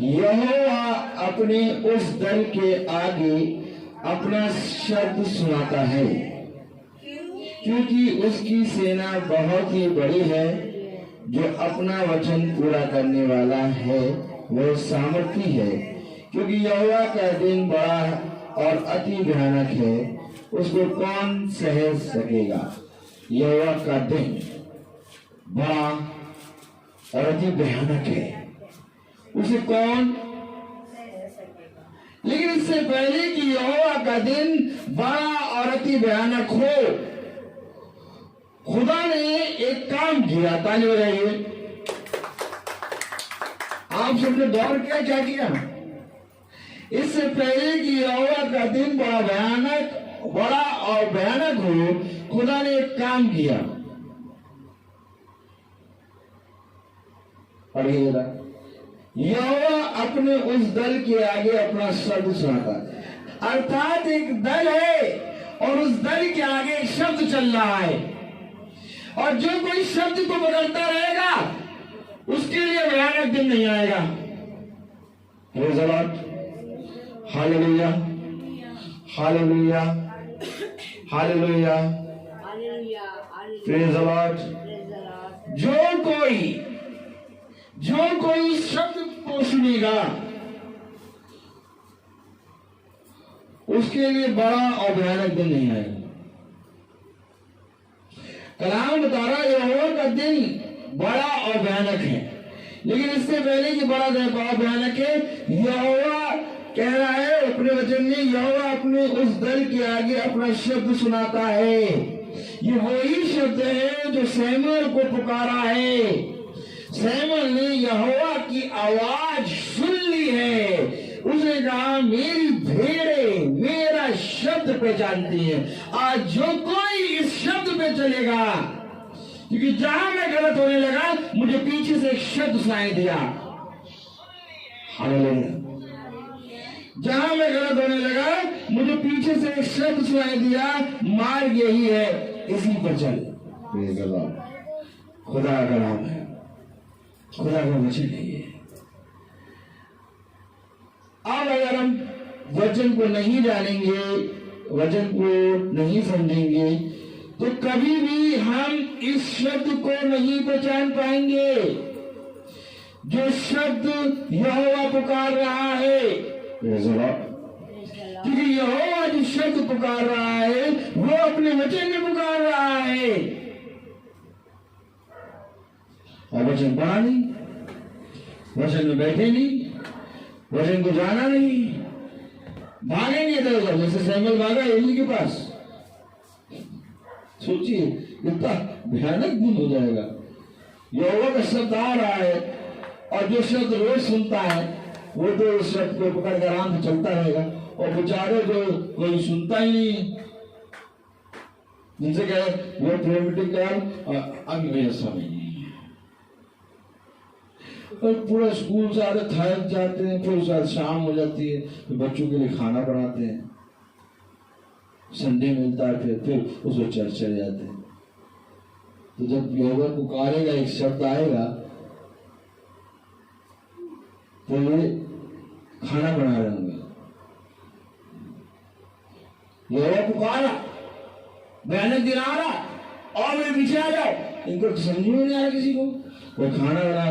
यहोवा अपने उस दल के आगे अपना शब्द सुनाता है, क्योंकि उसकी सेना बहुत ही बड़ी है। जो अपना वचन पूरा करने वाला है वह सामर्थी है, क्योंकि यहोवा का दिन बड़ा और अति भयानक है, उसको कौन सह सकेगा। यहोवा का दिन बड़ा और अति भयानक है, उसे कौन। लेकिन इससे पहले कि यहोवा का दिन बड़ा और अति भयानक हो, खुदा ने एक काम किया। ताली बजाइए। आप सबने गौर किया क्या किया? इससे पहले कि यहोवा का दिन बड़ा और भयानक हो, खुदा ने एक काम किया। पढ़िए जरा। यहोवा अपने उस दल के आगे अपना शब्द सुनाता है। अर्थात एक दल है और उस दल के आगे एक शब्द चल रहा है, और जो कोई शब्द को बदलता रहेगा उसके लिए भयानक दिन नहीं आएगा। Praise the Lord. Hallelujah, hallelujah, hallelujah, praise the Lord. जो कोई उस शब्द को सुनेगा उसके लिए बड़ा और भयानक दिन नहीं आएगा। कलाम बता रहा है यहोवा का दिन बड़ा और भयानक है, लेकिन इससे पहले कि बड़ा भयानक है, यहोवा कह रहा है अपने वचन में, यहोवा अपने उस दल के आगे अपना शब्द सुनाता है। ये वही शब्द है जो सैमुएल को पुकारा है। सैमुएल ने यहोवा की आवाज सुन ली है। उसने कहा मेरी भेड़ें मेरा शब्द पहचानती है। आज जो कोई इस शब्द पे चलेगा, क्योंकि जहां मैं गलत होने लगा मुझे पीछे से एक शब्द सुनाई दिया। हालेलुया। जहां मैं गलत होने लगा मुझे पीछे से एक शब्द सुनाई दिया, मार्ग यही है, इसी पर चल। Praise the Lord. खुदा का नाम है, खुदा का वचन है ये। अब अगर हम वचन को नहीं जानेंगे, वचन को नहीं समझेंगे, तो कभी भी हम इस शब्द को नहीं पहचान पाएंगे जो शब्द यहोवा पुकार रहा है। क्योंकि यहोवा जो शब्द पुकार रहा है वो अपने वचन में पुकार रहा है। वचन पढ़ा नहीं, वचन में बैठे नहीं, वचन को जाना नहीं, भागे नहीं इधर उधर, जैसे सैमुअल भागा एली के पास। सोचिए कितना भयानक दिन हो जाएगा। यहोवा का शब्द आ रहा है और जो शब्द रोज सुनता है वो तो उस शब्द को पकड़ कर आराम से चलता रहेगा, और बेचारे जो कोई सुनता ही नहीं, जिनसे कहे वो प्रेमेटिक अभी मेरा समय नहीं है, और पूरा स्कूल से आते थक जाते हैं, फिर उसके बाद शाम हो जाती है, फिर बच्चों के लिए खाना बनाते हैं, संडे मिलता है, फिर उसको चर्च चले जाते हैं। तो जब यहोवा पुकारेगा, एक शब्द आएगा, तो ये खाना बना रहे होंगे। यहोवा पुकारा, भयानक दिन आ रहा और मेरे पीछे आ जाओ, इनको तो समझ में नहीं आ रहा किसी को। वो खाना बना रहा,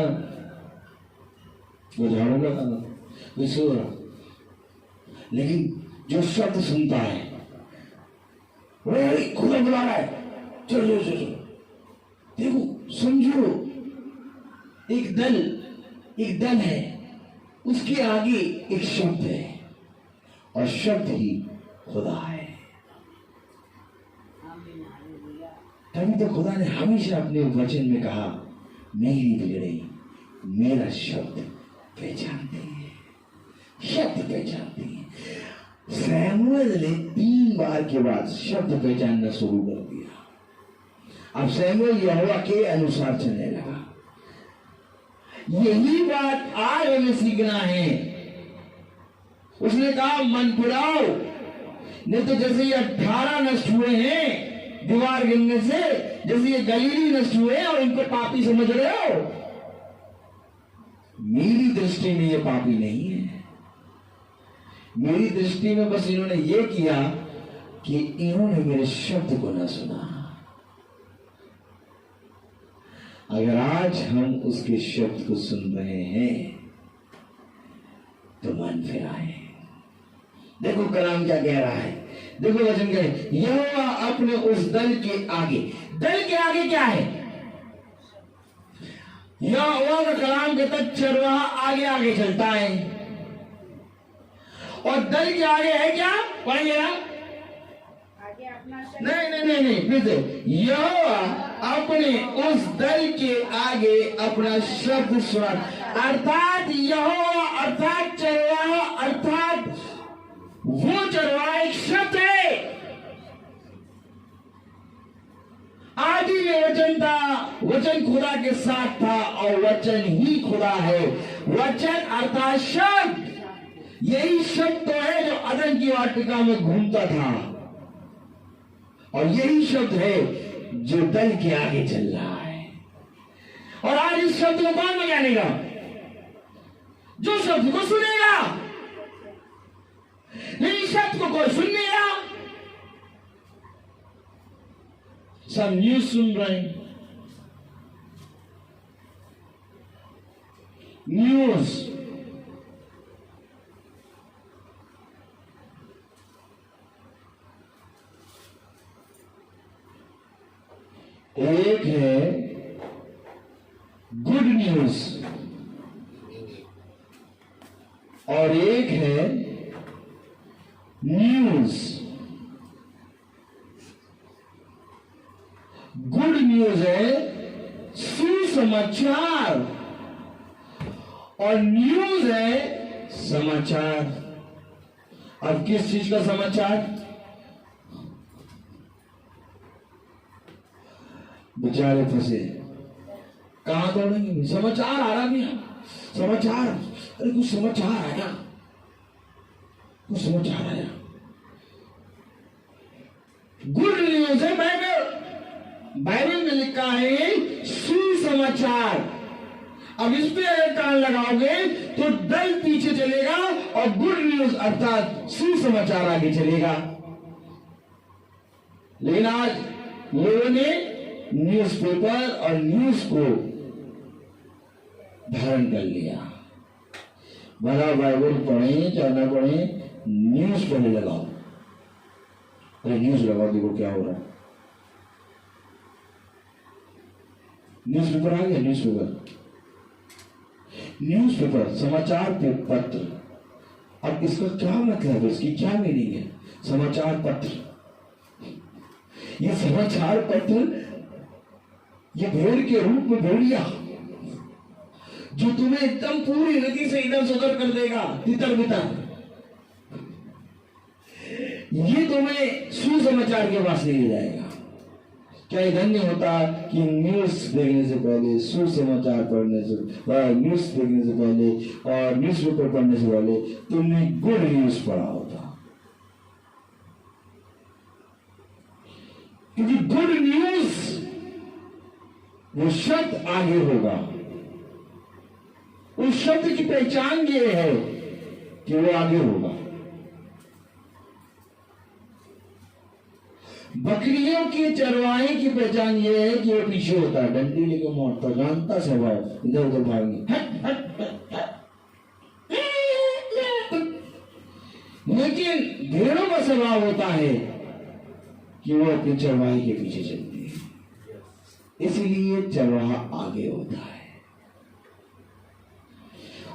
वो झाड़ू लगाना, वो सो रहा, लेकिन जो शब्द सुनता है वो खुदा बुला रहा है, चलो चलो चलो। देखो समझो, एक दल है, उसके आगे एक शब्द है और शब्द ही खुदा है। तभी तो खुदा ने हमेशा अपने वचन में कहा, मेरी बिगड़े मेरा शब्द पहचानते हैं, शब्द पहचानते हैं। सैमुअल ने 3 बार के बाद शब्द पहचानना शुरू कर दिया। अब सैमुअल यहोवा के अनुसार चलने लगा। यही बात आज हमें सीखना है। उसने कहा मन फिराओ, नहीं तो जैसे ये 18 नष्ट हुए हैं दीवार गिरने से, जैसे ये गलीली नष्ट हुए और इनको पापी समझ रहे हो, मेरी दृष्टि में ये पापी नहीं है। मेरी दृष्टि में बस इन्होंने ये किया कि इन्होंने मेरे शब्द को न सुना। अगर आज हम उसके शब्द को सुन रहे हैं तो मन फिराए। देखो कलाम क्या कह रहा है, देखो वचन कह रहे हैं, यहोवा अपने उस दल के आगे क्या है? यहोवा का कलाम कहता है चरवाहा आगे आगे चलता है, और दल के आगे है क्या? पढ़ेंगे ना? नहीं फिर से, यहोवा अपने उस दल के आगे अपना शब्द सुना। अर्थात यहोवा अर्थात चरवाहा अर्थात वो चरवाहा एक शब्द है। आदि में वचन था, वचन खुदा के साथ था और वचन ही खुदा है। वचन अर्थात शब्द, यही शब्द तो है जो अदन की वाटिका में घूमता था, और यही शब्द है जो दल के आगे चल रहा है। और आज इस शब्द को कौन बजानेगा? जो शब्द को सुनेगा। लेकिन शब्द को कोई सुन नहीं रहा। सब न्यूज सुन रहे हैं, न्यूज एक है गुड न्यूज और एक है न्यूज। गुड न्यूज है सुसमाचार और न्यूज है समाचार। अब किस चीज का समाचार? बेचारे फंसे, कहां दौड़ेंगे? समाचार आ रहा नहीं, समाचार, अरे कुछ समाचार आया, कुछ समाचार आया। गुड न्यूज है बाइबल में लिखा है सुसमाचार। अब इस पे अगर कान लगाओगे तो दल पीछे चलेगा और गुड न्यूज अर्थात सुसमाचार आगे चलेगा। लेकिन आज लोगों ने न्यूज़पेपर और न्यूज को धारण कर लिया। भला बाइबल पढ़े चाहे ना पढ़े, न्यूज पढ़ने लगाओ। अरे न्यूज लगाओ, देखो क्या हो रहा है। न्यूज़पेपर आ गया, न्यूज़पेपर समाचार पत्र। अब इसका क्या मतलब है, इसकी क्या मीनिंग है? समाचार पत्र, ये समाचार पत्र, ये भेड़ के रूप में भेड़िया जो तुम्हें एकदम पूरी रीति से इधर से उधर कर देगा, तितर बितर, ये तुम्हें सुसमाचार के पास ले जाएगा। क्या ये धन्य होता कि न्यूज देखने से पहले, सुसमाचार पढ़ने से, न्यूज देखने से पहले और न्यूज़पेपर पढ़ने से पहले तुमने गुड न्यूज पढ़ा होता। क्योंकि गुड न्यूज वो शब्द आगे होगा, उस शब्द की पहचान ये है कि वो आगे होगा। बकरियों के चरवाहे की पहचान ये है कि वो पीछे होता है, डंडी लेके मोड़ता, जानता स्वभाव, इधर उधर भागेंगे, लेकिन भेड़ों का स्वभाव होता है कि वो अपने चरवाहे के पीछे चलती है, इसलिए चरवाहा आगे होता है।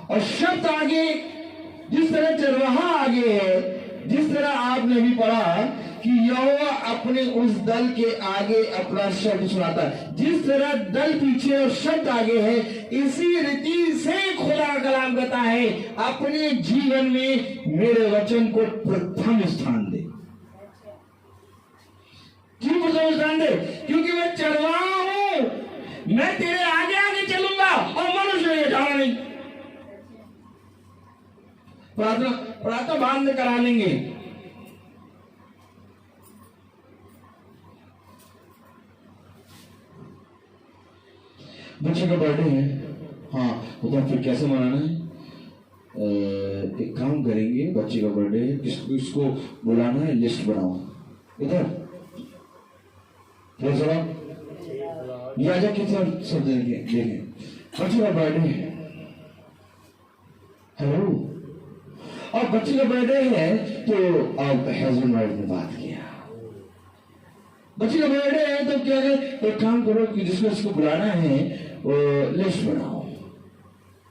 और शब्द आगे, जिस तरह चरवाहा आगे है, जिस तरह आपने भी पढ़ा कि यहोवा अपने उस दल के आगे अपना शब्द सुनाता है, जिस तरह दल पीछे और शब्द आगे है, इसी रीति से खुदा कलाम कहता है अपने जीवन में मेरे वचन को प्रथम स्थान दे। क्यों प्रथम स्थान दे? क्योंकि मैं चरवाहा हूं, मैं तेरे आगे आगे चलूंगा और मनुष्य ये जाना नहीं। प्रार्थना बांध करा लेंगे, बच्चे का बर्थडे है, हाँ तो फिर कैसे मनाना है? एक काम करेंगे, बच्चे का बर्थडे है, किसको बुलाना है, लिस्ट बनाओ। इधर ये आजा, कितना सब देखें, बच्चे का बर्थडे है, हेलो, और बच्चे का बर्थडे है तो आप हस्बैंड वाइफ ने बात किया, बच्चे का बर्थडे है तो क्या है, एक काम करो कि जिसको इसको बुलाना है वो लिस्ट बनाओ।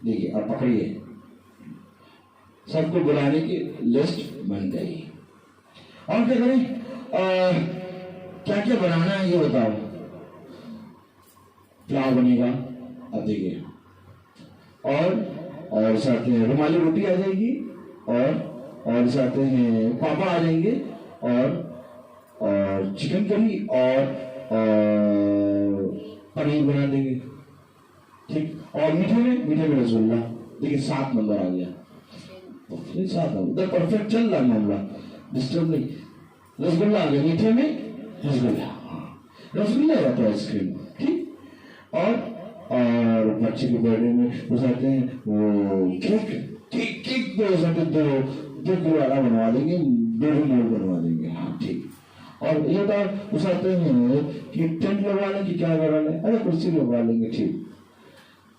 देखिए अब पकड़िए, सबको बुलाने की लिस्ट बन गई। और क्या करें, क्या क्या बनाना है ये बताओ। पुलाव बनेगा, अब देखिए, और साथ में रुमाली रोटी आ जाएगी, और साथ में पापड़ आ जाएंगे, और चिकन करी और पनीर बना देंगे, ठीक। और मीठे में रसगुल्ला। देखिए 7 नंबर आ गया, 7 नंबर परफेक्ट चल रहा मामला, डिस्टर्ब नहीं। रसगुल्ला आ गया, मीठे में रसगुल्ला, रसगुल्ला रहता है आइसक्रीम, ठीक। और बच्चे के बर्थडे में वो चाहते हैं वो केक पे दो किलो वाला बनवा देंगे, 2 मोड़ बनवा देंगे, हाँ ठीक। और ये बात उस आते हैं कि टेंट लगवा लेंगे, क्या करवा लें, अरे कुर्सी लगवा लेंगे, ठीक।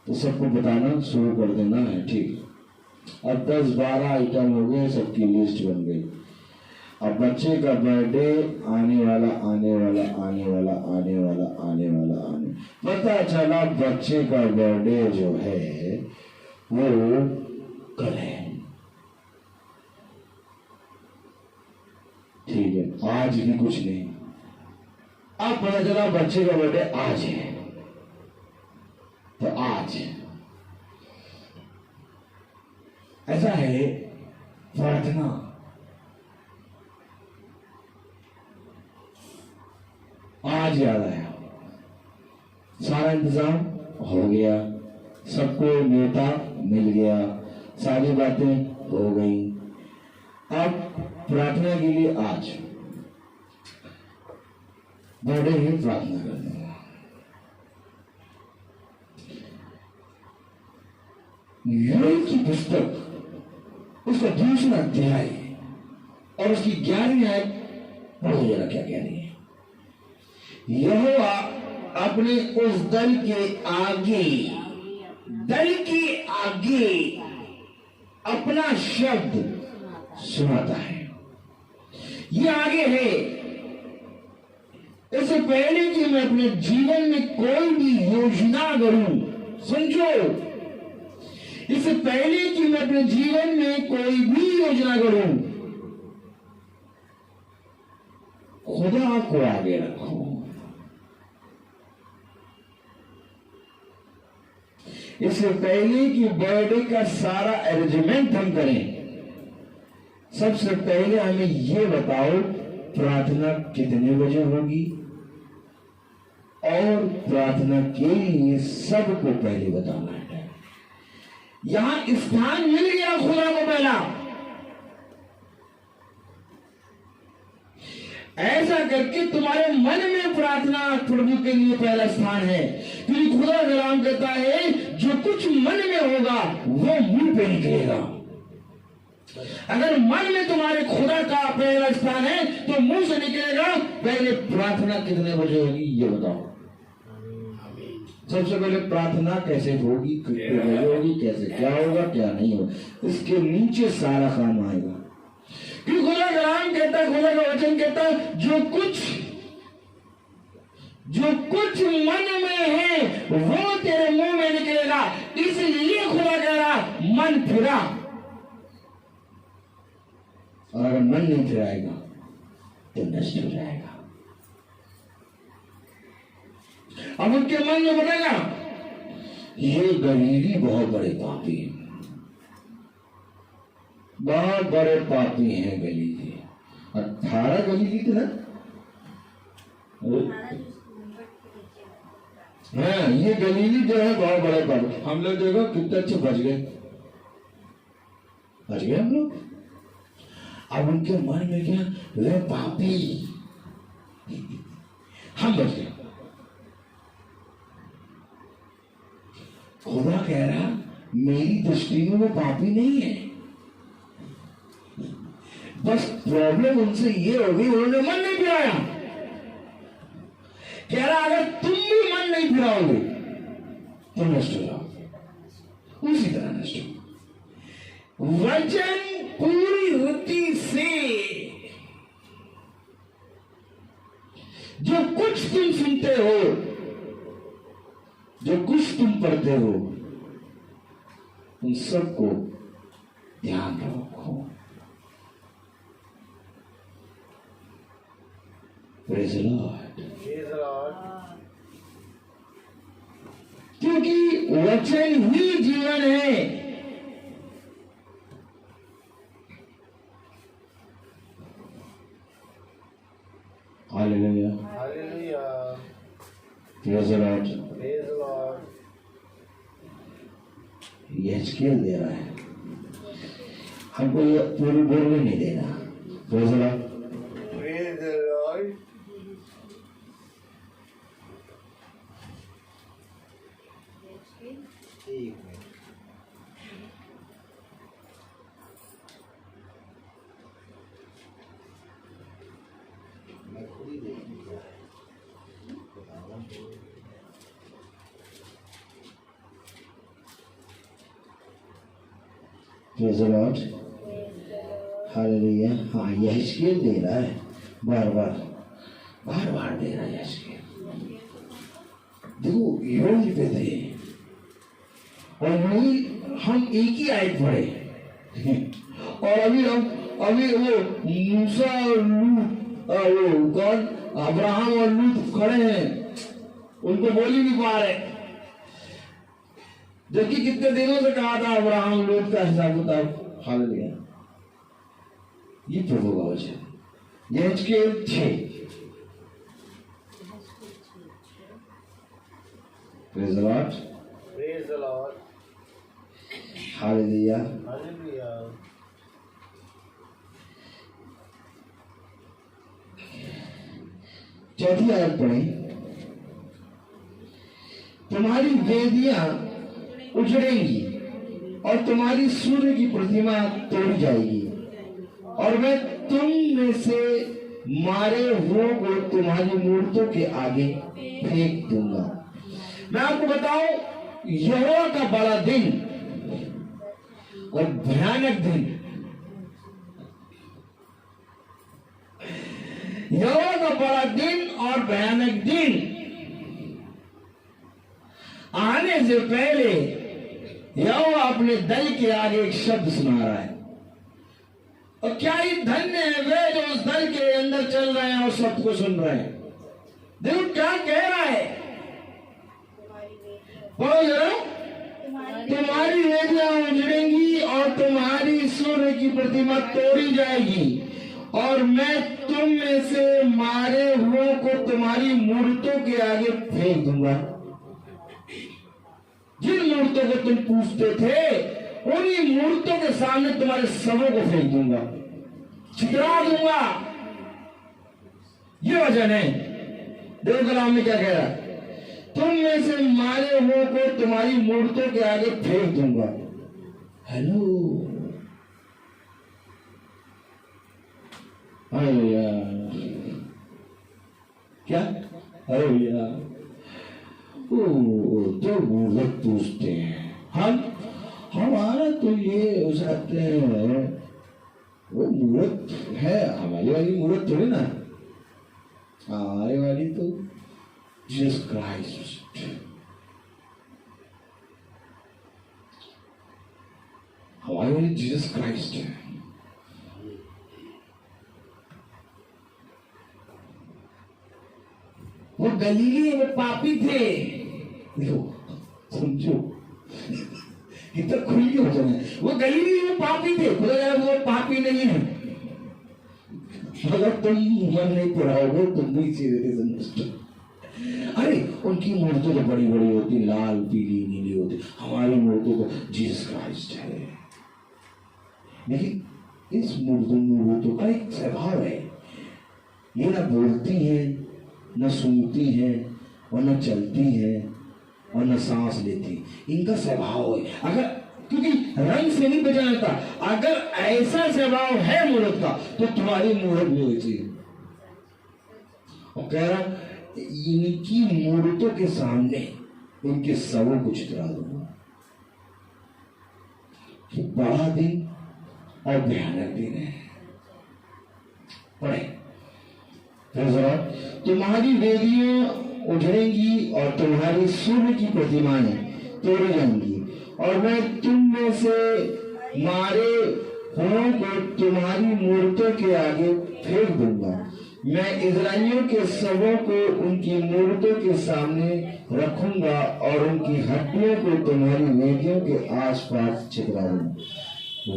तो सबको बताना शुरू कर देना है, ठीक। अब 10-12 आइटम हो गए, सबकी लिस्ट बन गई। अब बच्चे का बर्थडे आने वाला, पता चला बच्चे का बर्थडे जो है वो कल है, ठीक है, आज भी कुछ नहीं। अब पता चला बच्चे का बर्थडे आज है, तो आज ऐसा है प्रार्थना। आज याद आया, सारा इंतजाम हो गया, सबको न्योता मिल गया, सारी बातें हो गई। अब प्रार्थना के लिए आज बर्थडे ही प्रार्थना करना। योग की पुस्तक उसका 2रा अध्याय और उसकी 11वीं आयत पढ़ो जरा, क्या कह रही है। यहोवा अपने उस दल के आगे अपना शब्द सुनाता है। ये आगे है, इस इससे पहले कि मैं अपने जीवन में कोई भी योजना करूं, समझो, इससे पहले कि मैं अपने जीवन में कोई भी योजना करूं, खुदा को आगे रखो। इससे पहले कि बर्थडे का सारा अरेंजमेंट हम करें, सबसे पहले हमें ये बताओ प्रार्थना कितने बजे होगी, और प्रार्थना के लिए सबको पहले बताना है। यहां स्थान मिल गया खुदा को पहला। ऐसा करके तुम्हारे मन में प्रार्थना प्रभु के लिए पहला स्थान है, क्योंकि खुदा कलाम कहता है जो कुछ मन में होगा वो मुंह पे निकलेगा। अगर मन में तुम्हारे खुदा का पहला स्थान है तो मुंह से निकलेगा। पहले प्रार्थना कितने बजे होगी ये बताओ। सबसे पहले प्रार्थना कैसे होगी, कितने बजे होगी, कैसे क्या होगा क्या नहीं होगा, इसके नीचे सारा काम आएगा। क्योंकि खुदा का कलाम कहता है, खुदा का वचन कहता है जो कुछ मन में है वो तेरे मुंह में निकलेगा। इसलिए खुदा कह रहा मन फिरा, और अगर मन नहीं फिराएगा तो नष्ट हो जाएगा। अब उनके मन में बढ़ेगा ये गलीली बहुत बड़े पापी हैं, बहुत बड़े पापी हैं गलीली। 18 गलीली थे ना, हाँ ये गलीली जो है बहुत बड़े पापी। हम लोग देखो कितने अच्छे बच गए हम लोग। अब उनके मन में क्या, वे पापी, हम बच गए। खुदा कह रहा मेरी दृष्टि में वो पापी नहीं है, बस प्रॉब्लम उनसे ये हो गई उन्होंने मन नहीं फिराया। कह रहा अगर तुम भी मन नहीं फिराओगे तो नष्ट हो जाओगे, उसी तरह नष्ट हो। वचन पूरी रीति से जो कुछ तुम सुनते हो, जो कुछ तुम पढ़ते हो, उन सबको ध्यान रखो। Praise the Lord. Praise the Lord. क्योंकि वचन ही जीवन है। Hallelujah, Hallelujah. Praise the Lord. Praise the Lord. यहेजकेल दे रहा है हमको, ये पूरी बोलने नहीं देना। Praise the Lord. Praise the Lord. एक मिनट। मैं खुद ही देखूंगा। Praise the Lord. हालेलुया। हाँ यहेजकेल दे रहा है, बार बार दे रहा है यहेजकेल। देखो योग पे थे और वही हम एक ही आयत पढ़े और अभी वो मूसा और लूत, वो कौन, अब्राहम और लूत खड़े हैं, उनको बोल ही नहीं पा रहे, जबकि कितने दिनों से कहा था अब्राहम लूत का हिसाब किताब। हालेलुया। ये प्रभु का वचन। यहेजकेल 6। Praise the Lord. Praise the Lord. Hallelujah. Hallelujah. चौथी आयत पढ़ें। तुम्हारी वेदियां उजड़ेंगी और तुम्हारी सूर्य की प्रतिमा तोड़ी जाएगी, और मैं तुम में से मारे हुओं को तुम्हारी मूर्तों के आगे फेंक दूंगा। मैं आपको बताऊं, यहोवा का बड़ा दिन और भयानक दिन, यहोवा का बड़ा दिन और भयानक दिन आने से पहले यहोवा अपने दल के आगे एक शब्द सुना रहा है। और क्या ही धन्य है वे जो उस दल के अंदर चल रहे हैं और शब्द को सुन रहे हैं। देखो क्या कह रहा है, पढ़ो जरा। तुम्हारी वेदियां उजड़ेंगी और तुम्हारी सूर्य की प्रतिमा तोड़ी जाएगी, और मैं तुम में से मारे हुओं को तुम्हारी मूर्तों के आगे फेंक दूंगा। जिन मूर्तों को तुम पूजते थे उन्हीं मूर्तों के सामने तुम्हारे शवों को फेंक दूंगा, छितरा दूंगा। ये वचन है। देखो कलाम में क्या कह रहा है, तुम में से मारे हुओं को तुम्हारी मूर्तों के आगे फेंक दूंगा। हेलो, अरे भैया क्या, अरे भैया तो मूर्त पूछते हैं हम, हमारा तो ये हो सकते हैं वो मूर्त है, हमारी वाली मूर्त थोड़ी ना, हमारे वाली तो जीसस क्राइस्ट, हमारी वाली जीसस क्राइस्ट है। वो गलीली वो पापी थे। देखो समझो कितना खुली वचन है। वो गलीली वो पापी थे, खुदा यार वो पापी नहीं है। अगर तुम मन नहीं पढ़ाओगे तुम नहीं सीधे संतुष्ट। अरे उनकी मूर्तें तो बड़ी बड़ी होती, लाल पीली नीली होती, हमारी मूर्तों तो जीसस क्राइस्ट है। लेकिन इस मूर्तों का एक स्वभाव है, ये ना बोलती है, न सुनती है, और न चलती है, और न सांस लेती। इनका स्वभाव है, अगर क्योंकि रंग से नहीं पहचाना जाता, अगर ऐसा स्वभाव है मूर्त का तो तुम्हारी मूर्त भी होती है। और कह रहा इनकी मूर्तों के सामने इनके शवों को छितरा दूंगा। कि बड़ा दिन और भयानक दिन है। पढ़े तुम्हारी वेदियां उजड़ेंगी और तुम्हारी सूर्य की प्रतिमाएं तोड़ी जाएंगी, और मैं तुम में से मारे हुओं को तुम्हारी मूर्तों के आगे फेंक दूंगा। मैं इजराइलियों के शवों को उनकी मूर्तों के सामने रखूंगा और उनकी हड्डियों को तुम्हारी वेदियों के आसपास छितरा दूंगा।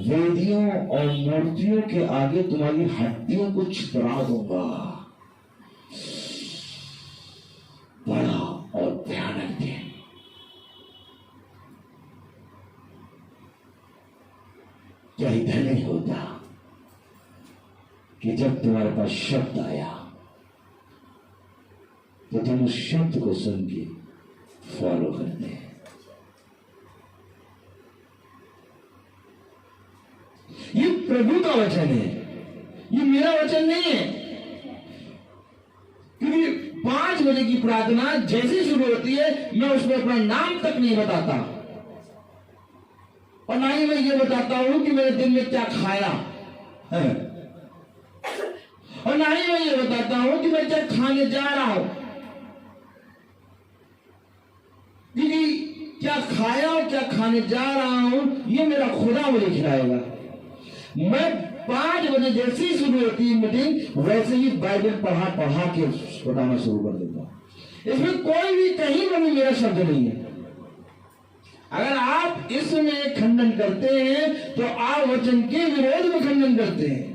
वेदियों और मूर्तियों के आगे तुम्हारी हड्डियों को छितरा दूंगा। बड़ा और भयानक दिन। क्या इधर नहीं होता कि जब तुम्हारे पास शब्द आया तो तुम उस शब्द को सुन के फॉलो करते हैं। ये प्रभु का वचन है, ये मेरा वचन नहीं है। क्योंकि 5 बजे की प्रार्थना जैसे शुरू होती है मैं उसमें अपना नाम तक नहीं बताता, और ना ही मैं ये बताता हूं कि मैंने दिन में क्या खाया है, और ना ही मैं ये बताता हूं कि मैं क्या खाने जा रहा हूं। क्योंकि क्या खाया और क्या खाने जा रहा हूं ये मेरा खुदा मुझे खिलाएगा। मैं 5 बजे जैसे ही शुरू होती है मीटिंग वैसे ही बाइबल पढ़ा के बताना शुरू कर देता। इसमें कोई भी कहीं पर भी मेरा शब्द नहीं है। अगर आप इसमें खंडन करते हैं तो आप वचन के विरोध में खंडन करते हैं।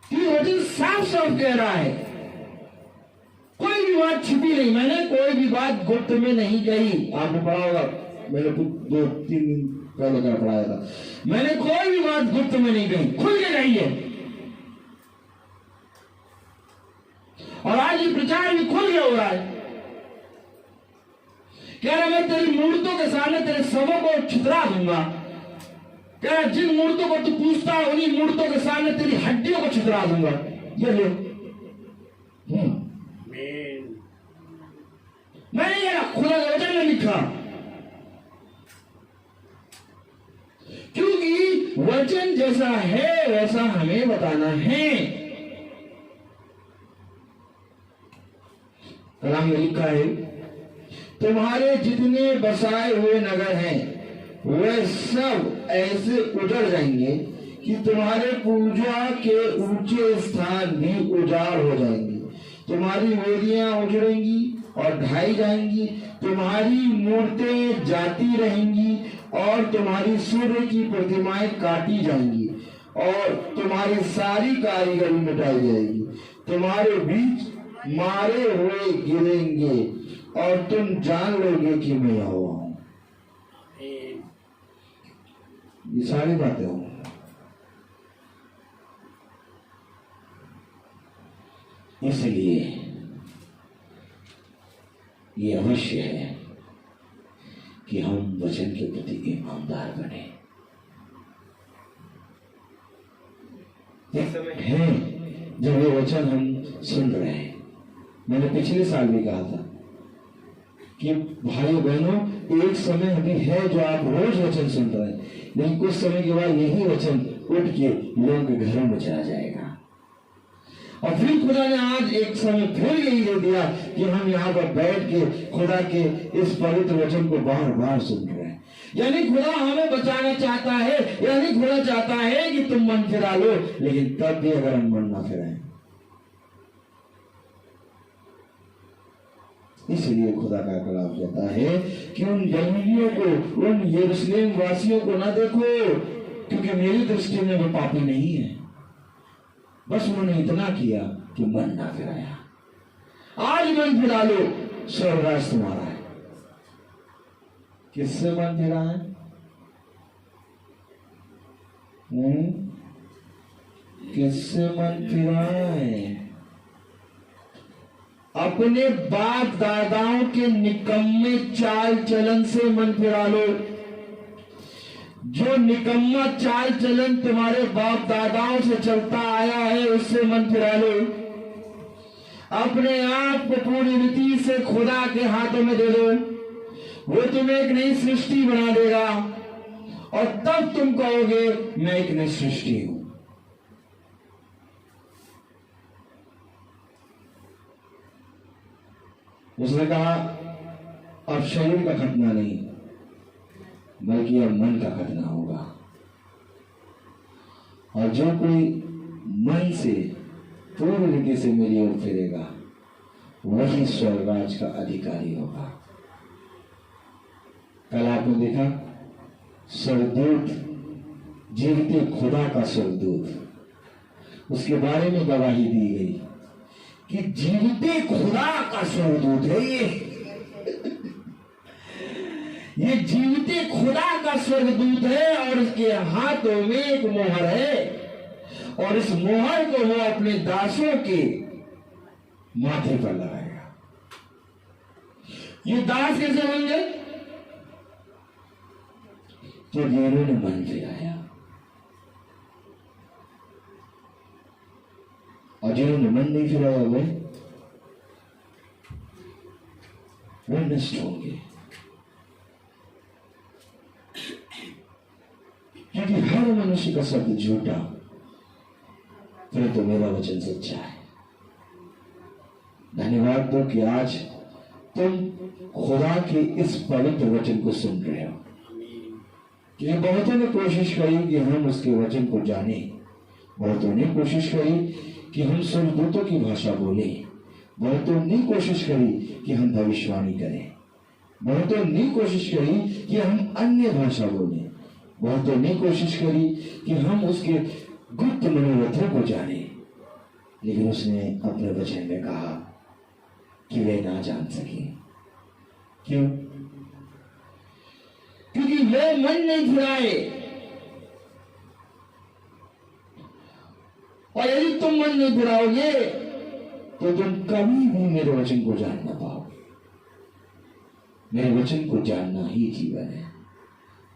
कि वचन साफ साफ कह रहा है, कोई भी बात छिपी नहीं। मैंने कोई भी बात गुप्त में नहीं कही। आपने पढ़ा होगा, मैंने 2-3 दिन पहले क्या पढ़ाया था। मैंने कोई भी बात गुप्त में नहीं कही, खुल के कही है। और आज ये प्रचार भी खुल के हो रहा है। कह रहा मैं तेरी मूर्तों के सामने तेरे शवों को छितरा दूंगा। कह रहा जिन मूर्तों को तू पूछता है उन्हीं मूर्तों के सामने तेरी हड्डियों को छितरा दूंगा। ये लो, मैंने ये खुदा के वचन में लिखा। क्योंकि वचन जैसा है वैसा हमें बताना है। कलाम में लिखा है, तुम्हारे जितने बसाए हुए नगर हैं वे सब ऐसे उजड़ जाएंगे कि तुम्हारे पूजा के ऊंचे स्थान भी उजाड़ हो जाएंगे। तुम्हारी वेदियां उजड़ेंगी और ढाई जाएंगी, तुम्हारी मूर्तें जाती रहेंगी और तुम्हारी सूर्य की प्रतिमाएं काटी जाएंगी और तुम्हारी सारी कारीगरी मिटाई जाएगी। तुम्हारे बीच मारे हुए गिरेंगे और तुम जान लोगे कि मैं यहोवा हूं। ये सारी बातें हो। इसलिए ये अवश्य है कि हम वचन के प्रति ईमानदार बने। है जब ये वचन हम सुन रहे हैं, मैंने पिछले साल भी कहा था कि भाइयों बहनों, एक समय अभी है जो आप रोज वचन सुन रहे हैं, लेकिन कुछ समय के बाद यही वचन उठ के लोगों के घरों में चला जाएगा। और फिर खुदा ने आज एक समय फिर यही दे दिया कि हम यहाँ पर बैठ के खुदा के इस पवित्र वचन को बार बार सुन रहे हैं। यानी खुदा हमें बचाना चाहता है, यानी खुदा चाहता है कि तुम मन फिरा लो, लेकिन तब भी अगर हम मन ना फिराएं, इसलिए खुदा का कलाम कहता है कि उन यहूदियों को, उन यरूशलेम वासियों को ना देखो, क्योंकि मेरी दृष्टि में वो पापी नहीं है। बस उन्होंने इतना किया कि मन ना फिराया। आज मन फिरा लो, स्वर्गराज तुम्हारा है। किससे मन फिरा है? किससे मन फिरा है? अपने बाप दादाओं के निकम्मे चाल चलन से मन फिरा लो। जो निकम्मा चाल चलन तुम्हारे बाप दादाओं से चलता आया है, उससे मन फिरा लो। अपने आप को पूरी रीति से खुदा के हाथों में दे दो, वो तुम्हें एक नई सृष्टि बना देगा और तब तुम कहोगे मैं एक नई सृष्टि हूं। उसने कहा अब शरीर का खतना नहीं, बल्कि अब मन का खतना होगा। और जो कोई मन से पूर्ण रीति से मेरी ओर फिरेगा, वही स्वर्गराज का अधिकारी होगा। कल आपने देखा स्वर्गदूत, जीवते खुदा का स्वर्गदूत, उसके बारे में गवाही दी गई कि जीवते खुदा का स्वर्गदूत है ये जीवते खुदा का स्वर्गदूत है और उसके हाथों में एक मोहर है और इस मोहर को वो अपने दासों के माथे पर लगाएगा। ये दास कैसे बन गए? तो जिन्होंने मन फिराया और जिन्होंने मन नहीं फिराया वो नष्ट होंगे। क्योंकि हर मनुष्य का शब्द झूठा, फिर तो मेरा वचन सच्चा है। धन्यवाद दो कि आज तुम खुदा के इस पवित्र वचन को सुन रहे हो। क्योंकि बहुतों ने कोशिश करी कि हम उसके वचन को जाने, बहुतों ने कोशिश करी कि हम स्वर्गदूतों की भाषा बोले, बहुतों ने कोशिश करी कि हम भविष्यवाणी करें, बहुतों ने कोशिश करी कि हम अन्य भाषा बोले, बहुतों ने कोशिश करी कि हम उसके गुप्त मनोरथों को जाने, लेकिन उसने अपने वचन में कहा कि वे ना जान सके। क्यों? क्योंकि वे मन नहीं फिराए। और यदि तुम मन नहीं फिराओगे तो तुम कभी भी मेरे वचन को जान ना पाओगे। मेरे वचन को जानना ही जीवन है।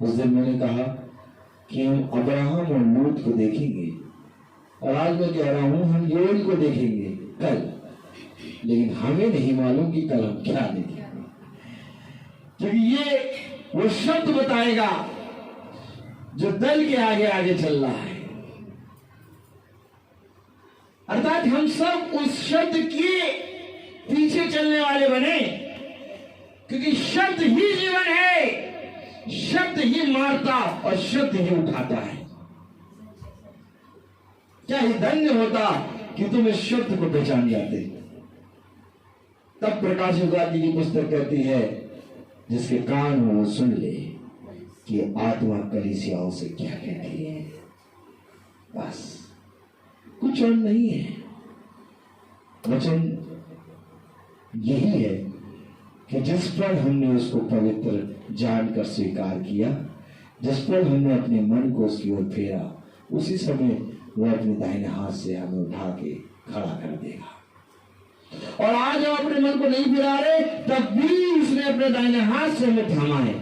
उस दिन मैंने कहा कि हम अब्राहम और लूत को देखेंगे, और आज मैं कह रहा हूं हम योएल को देखेंगे कल, लेकिन हमें नहीं मालूम कि कल हम क्या देखेंगे। क्योंकि ये वो शब्द बताएगा जो दल के आगे आगे चल रहा है। अर्थात हम सब उस शब्द के पीछे चलने वाले बने, क्योंकि शब्द ही जीवन है, शब्द ही मारता और शब्द ही उठाता है। क्या ही धन्य होता कि तुम इस शब्द को पहचान जाते। तब प्रकाश युगादि की पुस्तक कहती है, जिसके कान हो वो सुन ले कि आत्मा कलीसियाओं से क्या कहती है। बस कुछ और नहीं है। वचन यही है कि जिस पर हमने उसको पवित्र जानकर स्वीकार किया, जिस पर हमने अपने मन को उसकी ओर फेरा, उसी समय वह अपने दाहिने हाथ से हमें उठा के खड़ा कर देगा। और आज हम अपने मन को नहीं फिरा रहे, तब भी उसने अपने दाहिने हाथ से हमें थामा है।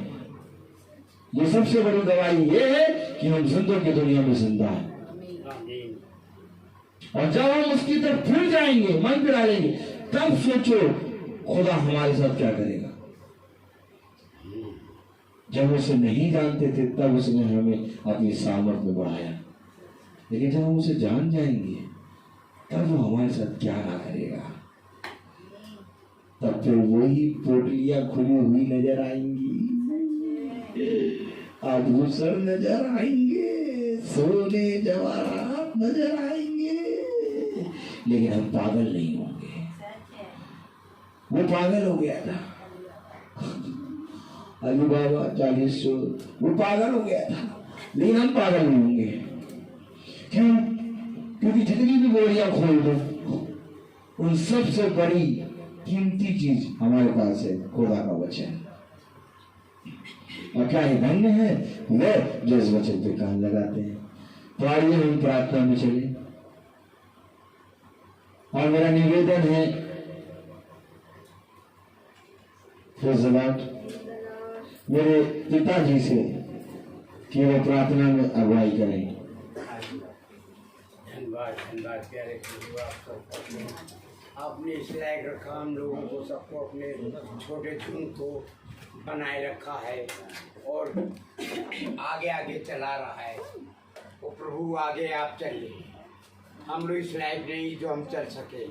ये सबसे बड़ी गवाही ये है कि हम जिंदों की दुनिया में जिंदा हैं। और जब हम उसकी तरफ फिर जाएंगे, मन फिरा लेंगे, तब सोचो खुदा हमारे साथ क्या करेगा। जब उसे नहीं जानते थे तब उसने हमें अपनी सामर्थ में बढ़ाया, लेकिन जब हम उसे जान जाएंगे तब वो हमारे साथ क्या ना करेगा। तब फिर वही पोटलियां खुली हुई नजर आएंगी, आभूषण नजर आएंगे, सोने जवाहरात नजर आएंगे, लेकिन हम पागल नहीं होंगे। वो पागल हो गया था अली बाबा 40 वो पागल हो गया था, लेकिन हम पागल नहीं होंगे। क्यों? क्योंकि जितनी भी बोरियां खोल दो, उन सबसे बड़ी कीमती चीज हमारे पास है, खुदा का वचन। और क्या ही धन्य है वे जो इस वचन पे कान लगाते हैं। तो आइए हम प्रार्थना में चले। और मेरा निवेदन है मेरे पिताजी से कि वो प्रार्थना में अगुवाई करें। धन्यवाद धन्यवाद प्यारे प्रभु, आप सबको आपने इस लायक रखा, हम लोगों को सबको अपने छोटे झुंड को बनाए रखा है और आगे आगे चला रहा है। वो प्रभु आगे आप चले, हम लोग इस लायक नहीं जो हम चल सके,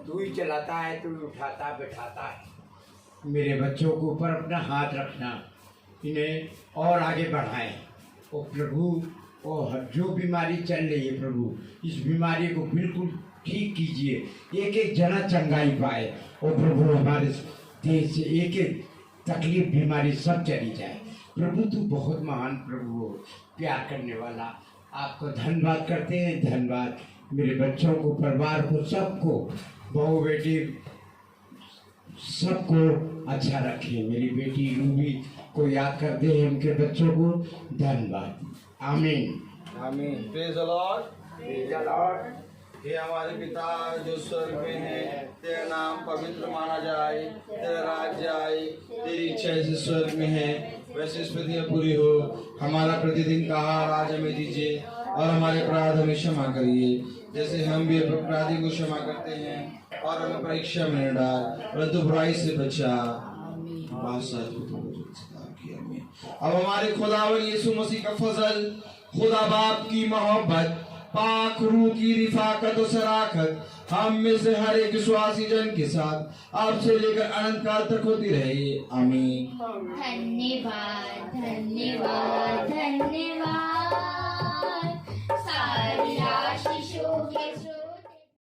तू ही चलाता है, तू ही उठाता बैठाता है। मेरे बच्चों के ऊपर अपना हाथ रखना, इन्हें और आगे बढ़ाएं। ओ प्रभु, और जो बीमारी चल रही है प्रभु, इस बीमारी को बिल्कुल ठीक कीजिए, एक एक जना चंगाई पाए। ओ प्रभु, हमारे देश से एक एक तकलीफ बीमारी सब चली जाए। प्रभु तू बहुत महान प्रभु हो, प्यार करने वाला। आपको धन्यवाद करते हैं, धन्यवाद। मेरे बच्चों को, परिवार को, सबको, बहू बेटी सबको अच्छा रखे। मेरी बेटी रूबी को याद करते हैं, उनके बच्चों को धन्यवाद। आमीन आमीन। Praise the Lord. Praise the Lord. हे हमारे पिता जो स्वर्ग में है, तेरा नाम पवित्र माना जाए, तेरा राज्य आए, तेरी इच्छा जैसे स्वर्ग में है वैसे इस पृथ्वी में पूरी हो। हमारा प्रतिदिन का आहार आज हमें दीजिए, और हमारे अपराध हमें क्षमा करिए जैसे हम भी अपराधी को क्षमा करते हैं, और हमें परीक्षा में न डाल परंतु बुराई से बचा। अब हमारे खुदावन यीशु मसीह का फजल, खुदा बाप की मोहब्बत, पाक रूह की रिफाकत और शराकत हम में से हर एक विश्वासी जन के साथ आपसे लेकर अनंत काल तक होती रहे। आमीन। धन्यवाद धन्यवाद धन्यवाद।